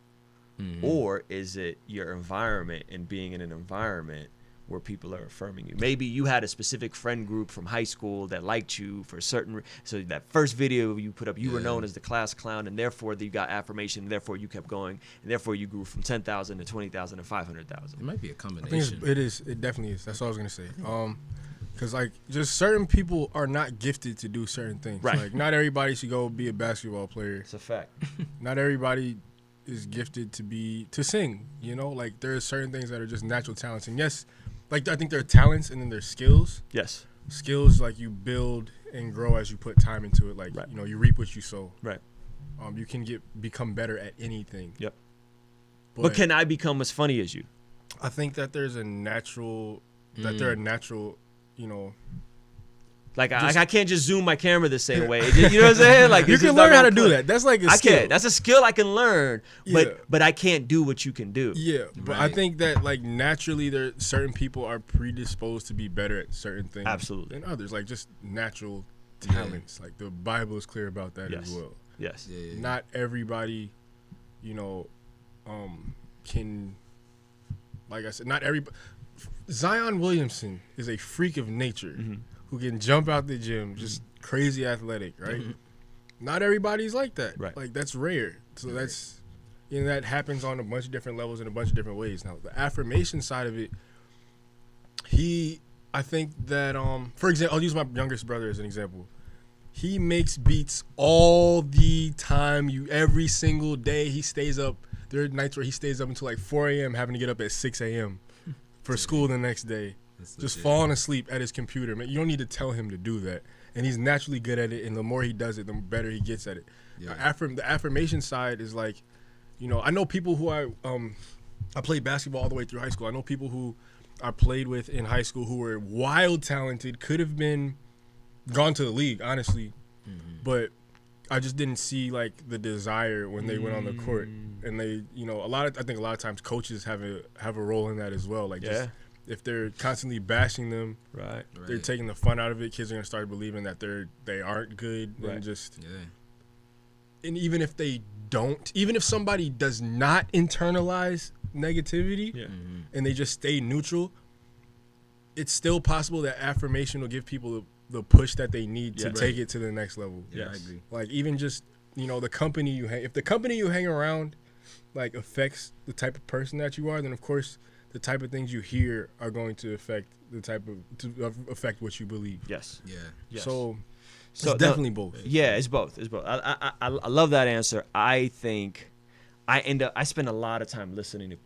Or is it your environment and being in an environment where people are affirming you? Maybe you had a specific friend group from high school that liked you for certain. So that first video you put up, you were known as the class clown, and therefore you got affirmation. And therefore you kept going, and therefore you grew from 10,000 to 20,000 to 500,000. It might be a I combination. think it is. It definitely is. That's what I was gonna say. Because like just certain people are not gifted to do certain things. Right. Like not everybody should go be a basketball player. It's a fact. Not everybody is gifted to sing. Like there are certain things that are just natural talents. And yes, like I think there are talents and then there's skills. Yes. Skills like you build and grow as you put time into it. Like you reap what you sow. Right. You can become better at anything. Yep. But can I become as funny as you? I think that there's a natural Like I can't just zoom my camera the same way. You know what I'm saying? Like you can learn how to do that. That's like a skill. I can. That's a skill I can learn. But I can't do what you can do. Yeah, but I think that like naturally there certain people are predisposed to be better at certain things Absolutely. than others. Like just natural talents. Like the Bible is clear about that as well. Yes. Yeah. Not everybody, can, like I said, not everybody. Zion Williamson is a freak of nature who can jump out the gym, just crazy athletic, right? Not everybody's like that. Right. Like that's rare. So that's, that happens on a bunch of different levels in a bunch of different ways. Now the affirmation side of it, I think that, for example, I'll use my youngest brother as an example. He makes beats all the time. Every single day he stays up. There are nights where he stays up until like 4 a.m. having to get up at 6 a.m. for school the next day. Just falling asleep at his computer. Man, you don't need to tell him to do that. And he's naturally good at it. And the more he does it, the better he gets at it. Yeah. The affirmation side is like, I know people who I played basketball all the way through high school. I know people who I played with in high school who were wild talented, could have gone to the league, honestly. But I just didn't see like the desire when they went on the court. And they, I think a lot of times coaches have a role in that as well. Like just if they're constantly bashing them, they're taking the fun out of it. Kids are gonna start believing that they aren't good and just. And even if they don't, even if somebody does not internalize negativity and they just stay neutral, it's still possible that affirmation will give people the push that they need to take it to the next level. Yeah, I agree. Like even just the company if the company you hang around like affects the type of person that you are, then of course the type of things you hear are going to affect affect what you believe. Yes. Yeah. Yes. So it's definitely both. Yeah, it's both. It's both. I love that answer. I think I spend a lot of time listening to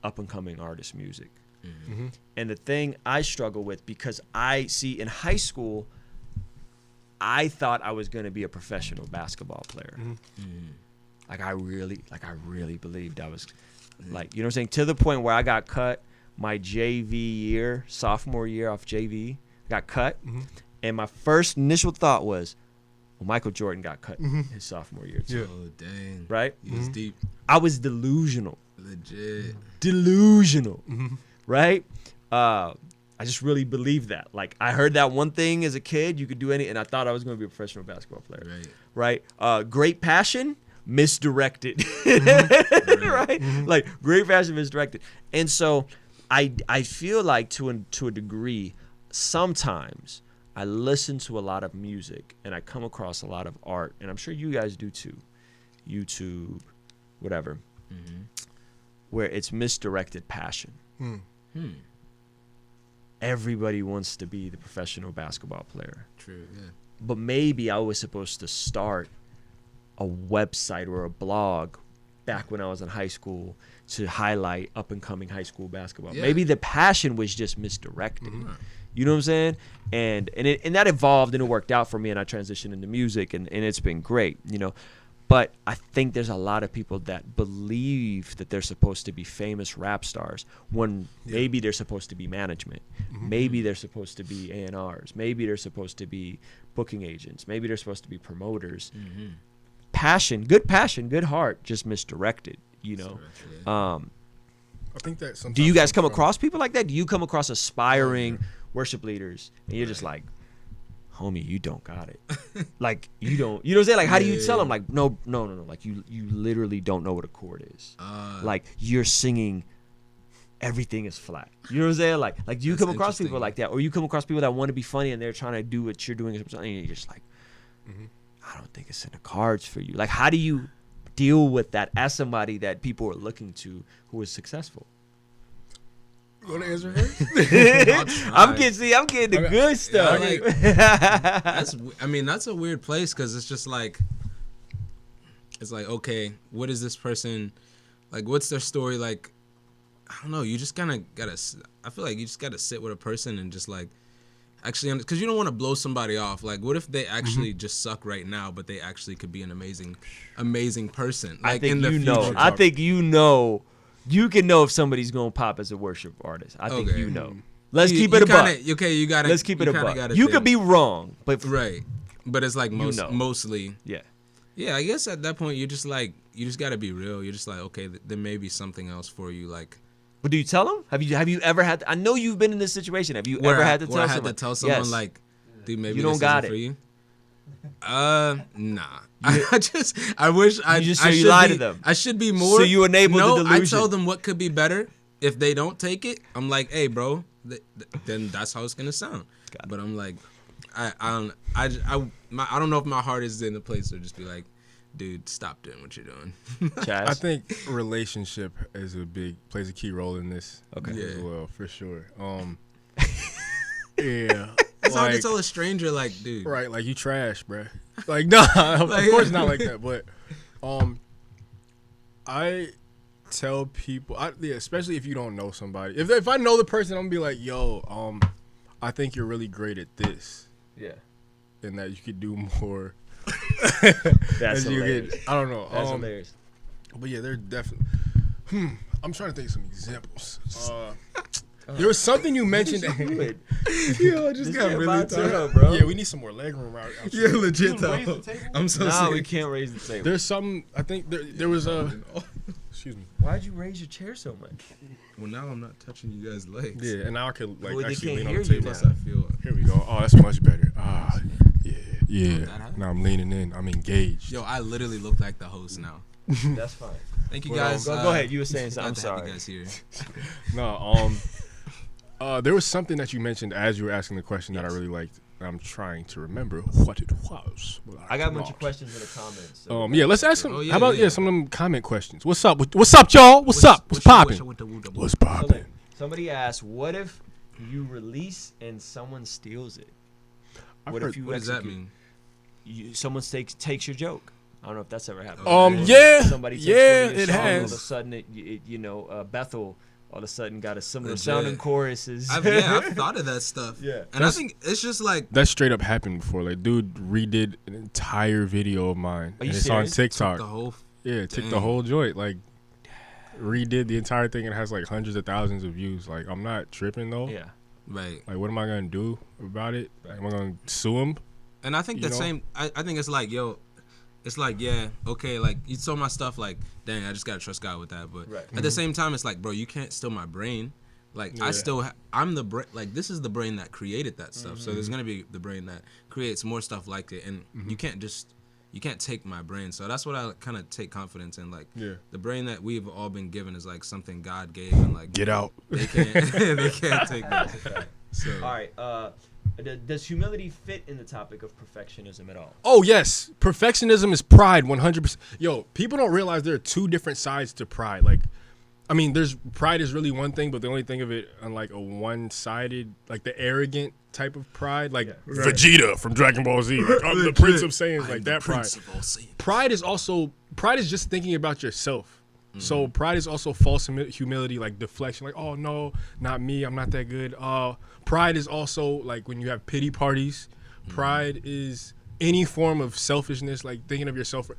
up and coming artist music. And the thing I struggle with, because I see in high school, I thought I was going to be a professional basketball player. Like I really believed I was, like, you know what I'm saying? To the point where I got cut my JV year, sophomore year off JV, got cut. And my first initial thought was, well, Michael Jordan got cut his sophomore year too. Oh, dang. Right? He was deep. I was delusional. Legit. Delusional. Right? I just really believed that. Like, I heard that one thing as a kid, you could do any, and I thought I was going to be a professional basketball player. Right? Great passion, misdirected. Right? Like, great passion, misdirected. And so I feel like to a degree, sometimes I listen to a lot of music and I come across a lot of art, and I'm sure you guys do too, YouTube, whatever, where it's misdirected passion. Everybody wants to be the professional basketball player. True, yeah. But maybe I was supposed to start a website or a blog back when I was in high school to highlight up and coming high school basketball. Yeah. Maybe the passion was just misdirected. You know what I'm saying? And that evolved and it worked out for me, and I transitioned into music, and it's been great, you know. But I think there's a lot of people that believe that they're supposed to be famous rap stars when maybe they're supposed to be management. Maybe they're supposed to be A&Rs. Maybe they're supposed to be booking agents. Maybe they're supposed to be promoters. Passion, good heart, just misdirected, you know. I think that sometimes. Do you guys come across people like that? Do you come across aspiring worship leaders and you're just like, homie, you don't got it. Like, you don't, you know what I'm saying? Like, how do you tell them? Like, no. Like, you literally don't know what a chord is. Like, you're singing, everything is flat. You know what I'm saying? Like, do you come across people like that? Or you come across people that want to be funny and they're trying to do what you're doing, and you're just like, I don't think it's in the cards for you. Like, how do you deal with that as somebody that people are looking to who is successful? You want to answer first? I'm getting the good stuff. That's a weird place, because it's just like, it's like, okay, what is this person, like, what's their story? Like, I don't know. You just kind of gotta. I feel like you just gotta sit with a person and just like, actually, because you don't want to blow somebody off. Like, what if they actually just suck right now, but they actually could be an amazing person? Like, I think in the future. I think you can know if somebody's gonna pop as a worship artist. I think you know. Let's keep it a buck. Okay, you gotta. Let's keep it a buck. You could be wrong, but right. But it's like mostly. Yeah. Yeah, I guess at that point you just gotta be real. You're just like, okay, there may be something else for you. Like, but do you tell them? Have you ever had? I know you've been in this situation. Have you ever had to tell someone? I had to tell someone, like, dude, maybe you don't this got isn't for it. you. Nah. I wish I you should lie be, to them. I should be more. So you enable the delusion. I tell them what could be better. If they don't take it, I'm like, hey, bro, then that's how it's gonna sound. But I'm like, I don't know if my heart is in the place to just be like, dude, stop doing what you're doing. Chaz? I think relationship plays a key role in this as Yeah. well, for sure. Yeah. It's hard to tell a stranger, like, dude. Right, like, you trash, bruh. Like, nah, of course not like that. But I tell people, especially if you don't know somebody. If I know the person, I'm gonna be like, yo, I think you're really great at this. Yeah. And that you could do more. That's hilarious. I don't know. That's hilarious. But yeah, they're definitely. I'm trying to think of some examples. There was something you mentioned. Yo, I just got really tired, bro. Yeah, we need some more leg room out. Yeah, legit though. I'm so No, sick. we can't raise the table. There's some. I think there was a. Excuse me. Why'd you raise your chair so much? Well, now I'm not touching you guys' legs. Yeah, and now I could Well, they actually can't lean on the hear you table. now. I feel. Here we go. Oh, that's much better. Yeah. Now I'm leaning in. I'm engaged. Yo, I literally look like the host now. That's fine. Thank you guys. Go ahead. You were saying something. I'm glad to have sorry. you guys here. No, there was something that you mentioned as you were asking the question that I really liked. I'm trying to remember what it was. I got a bunch of questions in the comments. So. Yeah, let's ask them. Oh, yeah, how about yeah. some of them comment questions? What's up? What's up, y'all? What's up? What's popping? What's popping? Somebody asked, "What if you release and someone steals it? What does that mean? Someone takes your joke. I don't know if that's ever happened. Yeah, Somebody takes one of your it songs, has. All of a sudden, Bethel all of a sudden got a similar sounding choruses. I've thought of that stuff. Yeah. And I think it's just like that straight up happened before. Like, dude redid an entire video of mine. Are you and it's on serious? TikTok. took the whole joint. Like, redid the entire thing and it has like hundreds of thousands of views. Like, I'm not tripping though. Yeah. Right. Like, what am I gonna do about it? Right. Am I gonna sue him? And I think I think it's like, yo, it's like, yeah, okay, like, you saw my stuff, like, dang, I just gotta trust God with that. But at the same time, it's like, bro, you can't steal my brain. Like, I'm the brain, like, this is the brain that created that stuff. So there's gonna be the brain that creates more stuff like it. And you can't just you can't take my brain. So that's what I kind of take confidence in. Like, the brain that we've all been given is like something God gave, and like get out. They can't take that. So all right. Does humility fit in the topic of perfectionism at all? Oh yes, perfectionism is pride, 100%. Yo, people don't realize there are two different sides to pride. Like, I mean, pride is really one thing, but they only think of it on like a one-sided, like the arrogant type of pride, like Vegeta from Dragon Ball Z. Like, I'm the Prince of Saiyans, like that pride. Pride is just thinking about yourself. So pride is also false humility, like deflection, like, oh no, not me, I'm not that good. Pride is also like when you have pity parties. Pride is any form of selfishness, like thinking of yourself.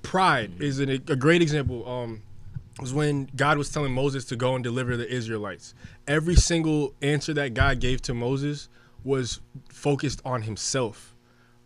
Pride is a great example. Was when God was telling Moses to go and deliver the Israelites. Every single answer that God gave to Moses was focused on himself,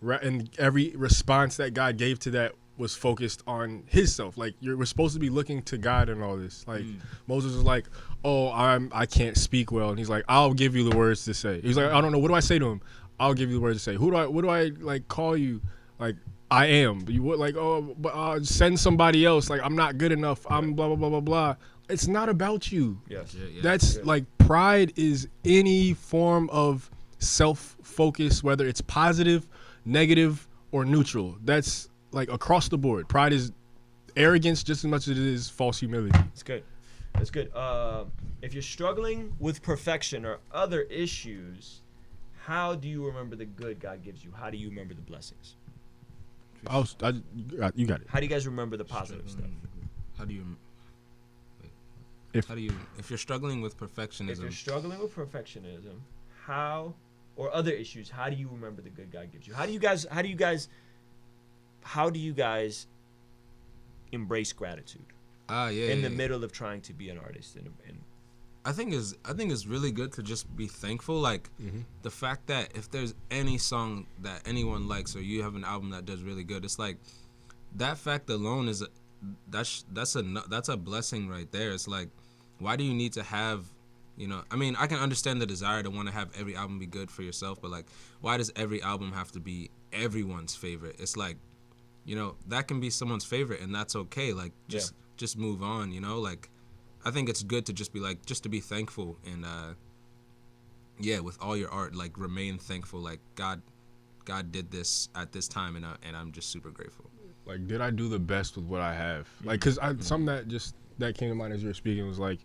right? And every response that God gave to that was focused on himself. Like, we're supposed to be looking to God in all this. Like, Moses was like, oh, I can't speak well. And he's like, I'll give you the words to say. He's like, I don't know. What do I say to him? I'll give you the words to say. What do I like call you? Like, I am. You would like, oh, but send somebody else. Like, I'm not good enough. I'm blah, blah, blah, blah, blah. It's not about you. Yes. That's like, pride is any form of self-focus, whether it's positive, negative, or neutral. That's like across the board. Pride is arrogance just as much as it is false humility. That's good. If you're struggling with perfection or other issues, how do you remember the good God gives you? How do you remember the blessings? You got it. How do you guys remember the positive stuff? If you're struggling with perfectionism, or other issues, how do you remember the good God gives you? How do you guys embrace gratitude? In the middle of trying to be an artist, and I think it's really good to just be thankful. Like, the fact that if there's any song that anyone likes, or you have an album that does really good, it's like that fact alone is that's a blessing right there. It's like, why do you need to have, I mean, I can understand the desire to want to have every album be good for yourself, but like, why does every album have to be everyone's favorite? It's like, that can be someone's favorite, and that's okay. Like, just move on. Like, I think it's good to just be like, just to be thankful, and with all your art, like, remain thankful. Like, God did this at this time, and I'm just super grateful. Like, did I do the best with what I have? Like, because something that came to mind as you were speaking was like,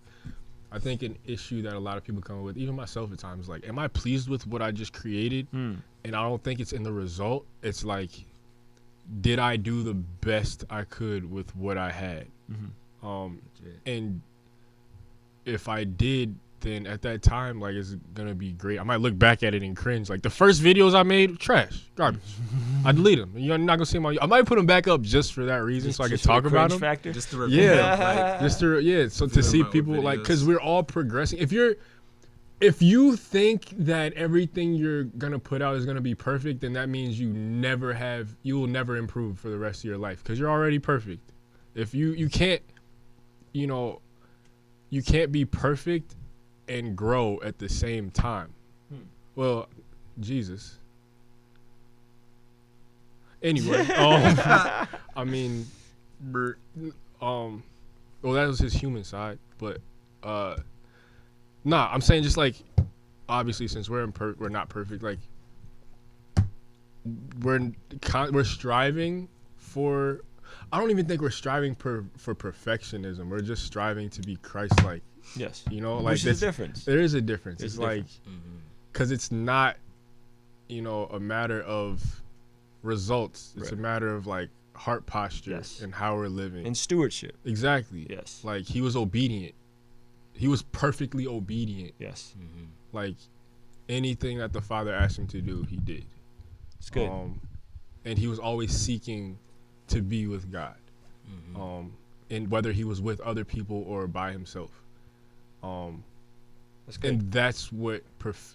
I think an issue that a lot of people come up with, even myself at times, like, am I pleased with what I just created? And I don't think it's in the result. It's like, did I do the best I could with what I had? And if I did, then at that time, like, it's gonna be great. I might look back at it and cringe. Like, the first videos I made, trash, garbage. I delete them. You're not gonna see them. I might put them back up just for that reason, so I can talk about them. Factor? Just to review So to see people, like, because we're all progressing. If you think that everything you're gonna put out is gonna be perfect, then that means you will never improve for the rest of your life, because you're already perfect. If you can't, you can't be perfect and grow at the same time. Well, Jesus. Anyway, I mean, well, that was his human side, but I'm saying, just like, obviously, since we're not perfect, like, we're striving for. I don't even think we're striving for perfectionism. We're just striving to be Christ-like. Yes. Like, which is a difference. There is a difference. It's like, because it's not, a matter of results. It's a matter of, like, heart posture and how we're living. And stewardship. Exactly. Yes. Like, he was obedient. He was perfectly obedient. Yes. Like, anything that the Father asked him to do, he did. It's good. And he was always seeking to be with God. And whether he was with other people or by himself. That's good. And that's what,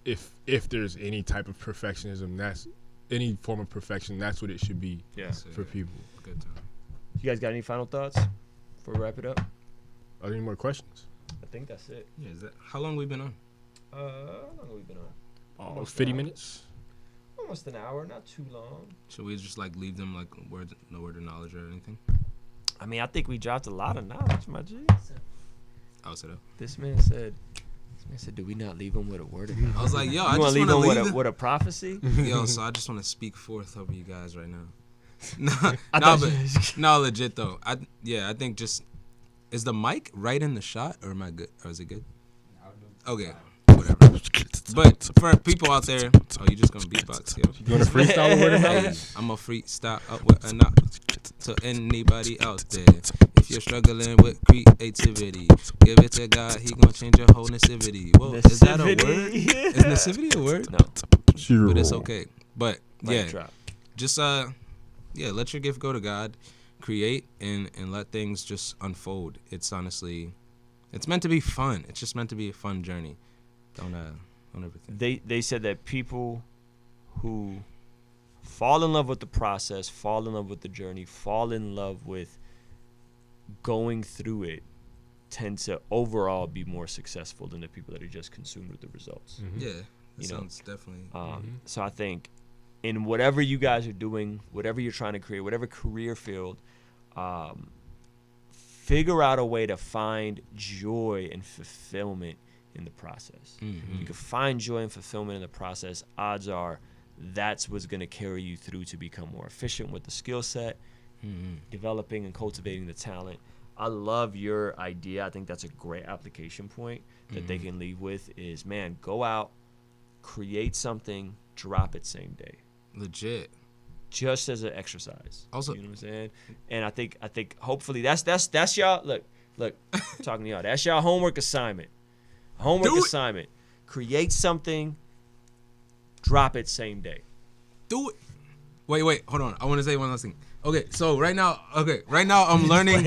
if there's any type of perfectionism, that's any form of perfection, that's what it should be for people. Good time. You guys got any final thoughts before we wrap it up? Are there any more questions? I think that's it. Yeah, how long we been on? How long have we been on? Almost 50 minutes. almost an hour, not too long. Should we just like leave them like no word of knowledge or anything? I mean, I think we dropped a lot of knowledge, my G. I'll set up. This man said, do we not leave him with a word of knowledge? I was like, yo, You I want just to leave want to him leave with a prophecy? Yo, so I just want to speak forth over you guys right now. No, legit though. I think just is the mic right in the shot or am I good? Or is it good? Okay, whatever. But for people out there, oh, you just gonna beatbox, yo? You want to freestyle a word of knowledge? I'm a freestyle to anybody out there. If you're struggling with creativity, give it to God. He gonna change your whole nativity. Whoa, is that a word? Is nativity a word? No. But it's okay. But Mic yeah, drop. just let your gift go to God, create and let things just unfold. It's honestly, it's meant to be fun. It's just meant to be a fun journey. Don't ever think. They said that people who fall in love with the process, fall in love with the journey, fall in love with going through it, tend to overall be more successful than the people that are just consumed with the results. Mm-hmm. Yeah, that sounds definitely. So I think in whatever you guys are doing, whatever you're trying to create, whatever career field, figure out a way to find joy and fulfillment in the process. Mm-hmm. You can find joy and fulfillment in the process. Odds are that's what's going to carry you through to become more efficient with the skill set, developing and cultivating the talent. I love your idea. I think that's a great application point that they can leave with is, man, go out, create something, drop it same day. Legit. Just as an exercise. Also, you know what I'm saying? And I think hopefully that's y'all look talking to y'all. That's y'all homework assignment. Assignment. Create something, drop it same day. Do it. Wait, hold on. I want to say one last thing. Okay, so right now I'm learning.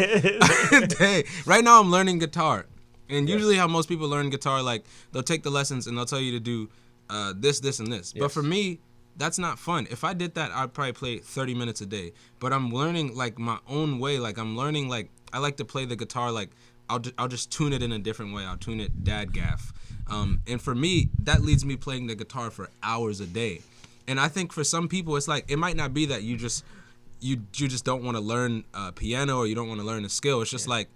Right now I'm learning guitar, and usually how most people learn guitar, like they'll take the lessons and they'll tell you to do this, and this. Yes. But for me, that's not fun. If I did that, I'd probably play 30 minutes a day. But I'm learning like my own way. Like I'm learning like I like to play the guitar like I'll just tune it in a different way. I'll tune it dad gaff. And for me, that leads me playing the guitar for hours a day. And I think for some people, it's like it might not be that you just don't want to learn piano or you don't want to learn a skill. It's just like,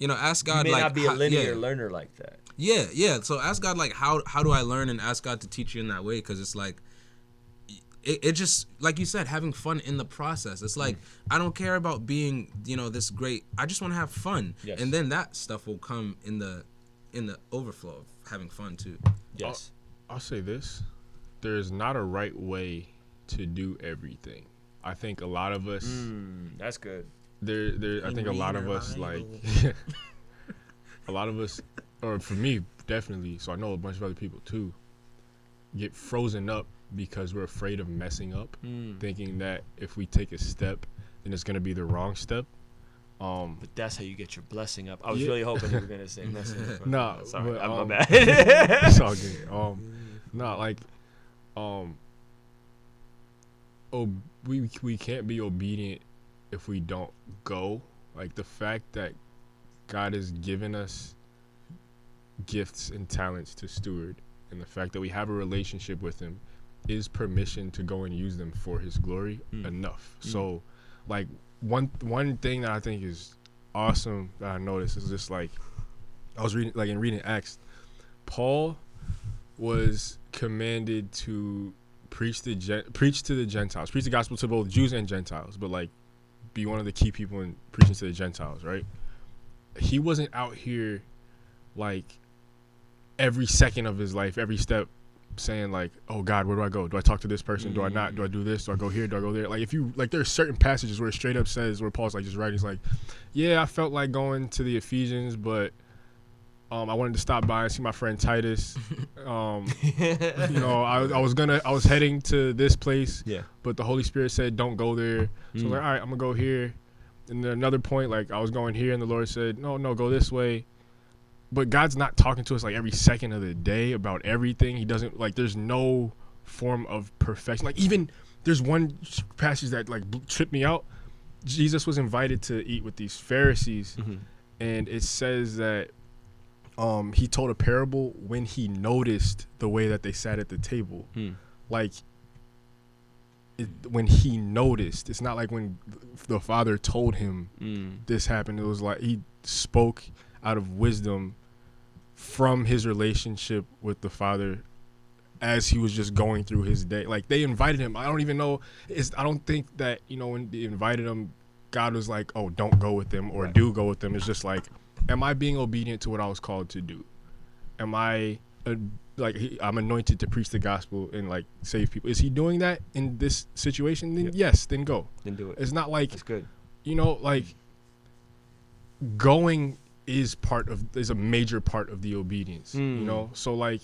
ask God. You may like not be a linear learner like that. Yeah. So ask God like how do I learn, and ask God to teach you in that way, because it's like it just, like you said, having fun in the process. It's like I don't care about being this great. I just want to have fun, and then that stuff will come in the overflow of having fun too. Yes. I'll say this: there is not a right way to do everything. I think a lot of us. That's good. I think a lot of us a lot of us, or for me definitely. So I know a bunch of other people too, get frozen up because we're afraid of messing up, thinking that if we take a step, then it's gonna be the wrong step. But that's how you get your blessing up. I was really hoping you were gonna say messing up. No, sorry, but, I'm my bad. It's all good. We can't be obedient if we don't go. Like the fact that God has given us gifts and talents to steward, and the fact that we have a relationship with Him is permission to go and use them for His glory enough. So, like one thing that I think is awesome that I noticed is just like I was reading Acts, Paul was commanded to preach to the Gentiles, preach the gospel to both Jews and Gentiles, but like be one of the key people in preaching to the Gentiles, right? He wasn't out here like every second of his life, every step saying like, oh God, where do I go? Do I talk to this person? Do I not? Do I do this? Do I go here? Do I go there? Like if you like, there's certain passages where it straight up says, where Paul's like just writing, he's like, yeah, I felt like going to the Ephesians, but I wanted to stop by and see my friend Titus. I was heading to this place, but the Holy Spirit said don't go there. So I was like, all right, I'm gonna go here. And then another point, like I was going here, and the Lord said, no, go this way. But God's not talking to us like every second of the day about everything. He doesn't, like, there's no form of perfection. Like even there's one passage that like tripped me out. Jesus was invited to eat with these Pharisees, and it says that he told a parable when he noticed the way that they sat at the table. Like when he noticed. It's not like when the father told him this happened. It was like he spoke out of wisdom from his relationship with the father as he was just going through his day. Like, they invited him. I don't even know. I don't think that, when they invited him, God was like, oh, don't go with them or do go with them. It's just like, am I being obedient to what I was called to do? Am I I'm anointed to preach the gospel and like save people? Is he doing that in this situation? Then yes, then go. Then do it. It's not like, it's good. Like, going is a major part of the obedience. So like,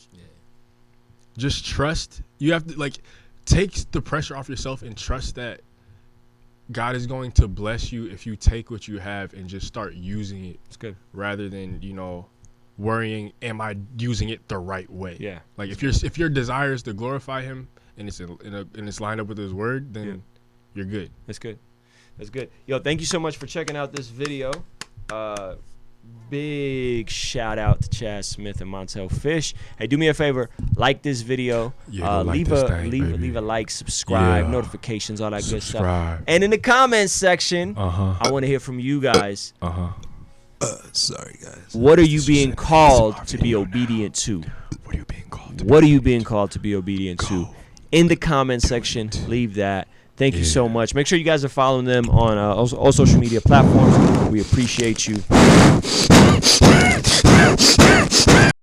just trust. You have to like take the pressure off yourself and trust that God is going to bless you if you take what you have and just start using it. It's good. Rather than, worrying, am I using it the right way? Yeah. Like, if your desire is to glorify him and it's lined up with his word, then you're good. That's good. That's good. Yo, thank you so much for checking out this video. Big shout out to Chaz Smith and Montel Fish. Hey, do me a favor, like this video. Leave a like, subscribe, notifications, all that good stuff. And in the comments section, I want to hear from you guys. Sorry guys. What are you being called to be obedient to? What are you being called to? What are you being called to be obedient to? In the comment section, leave that. Thank you so much. Make sure you guys are following them on all social media platforms. We appreciate you.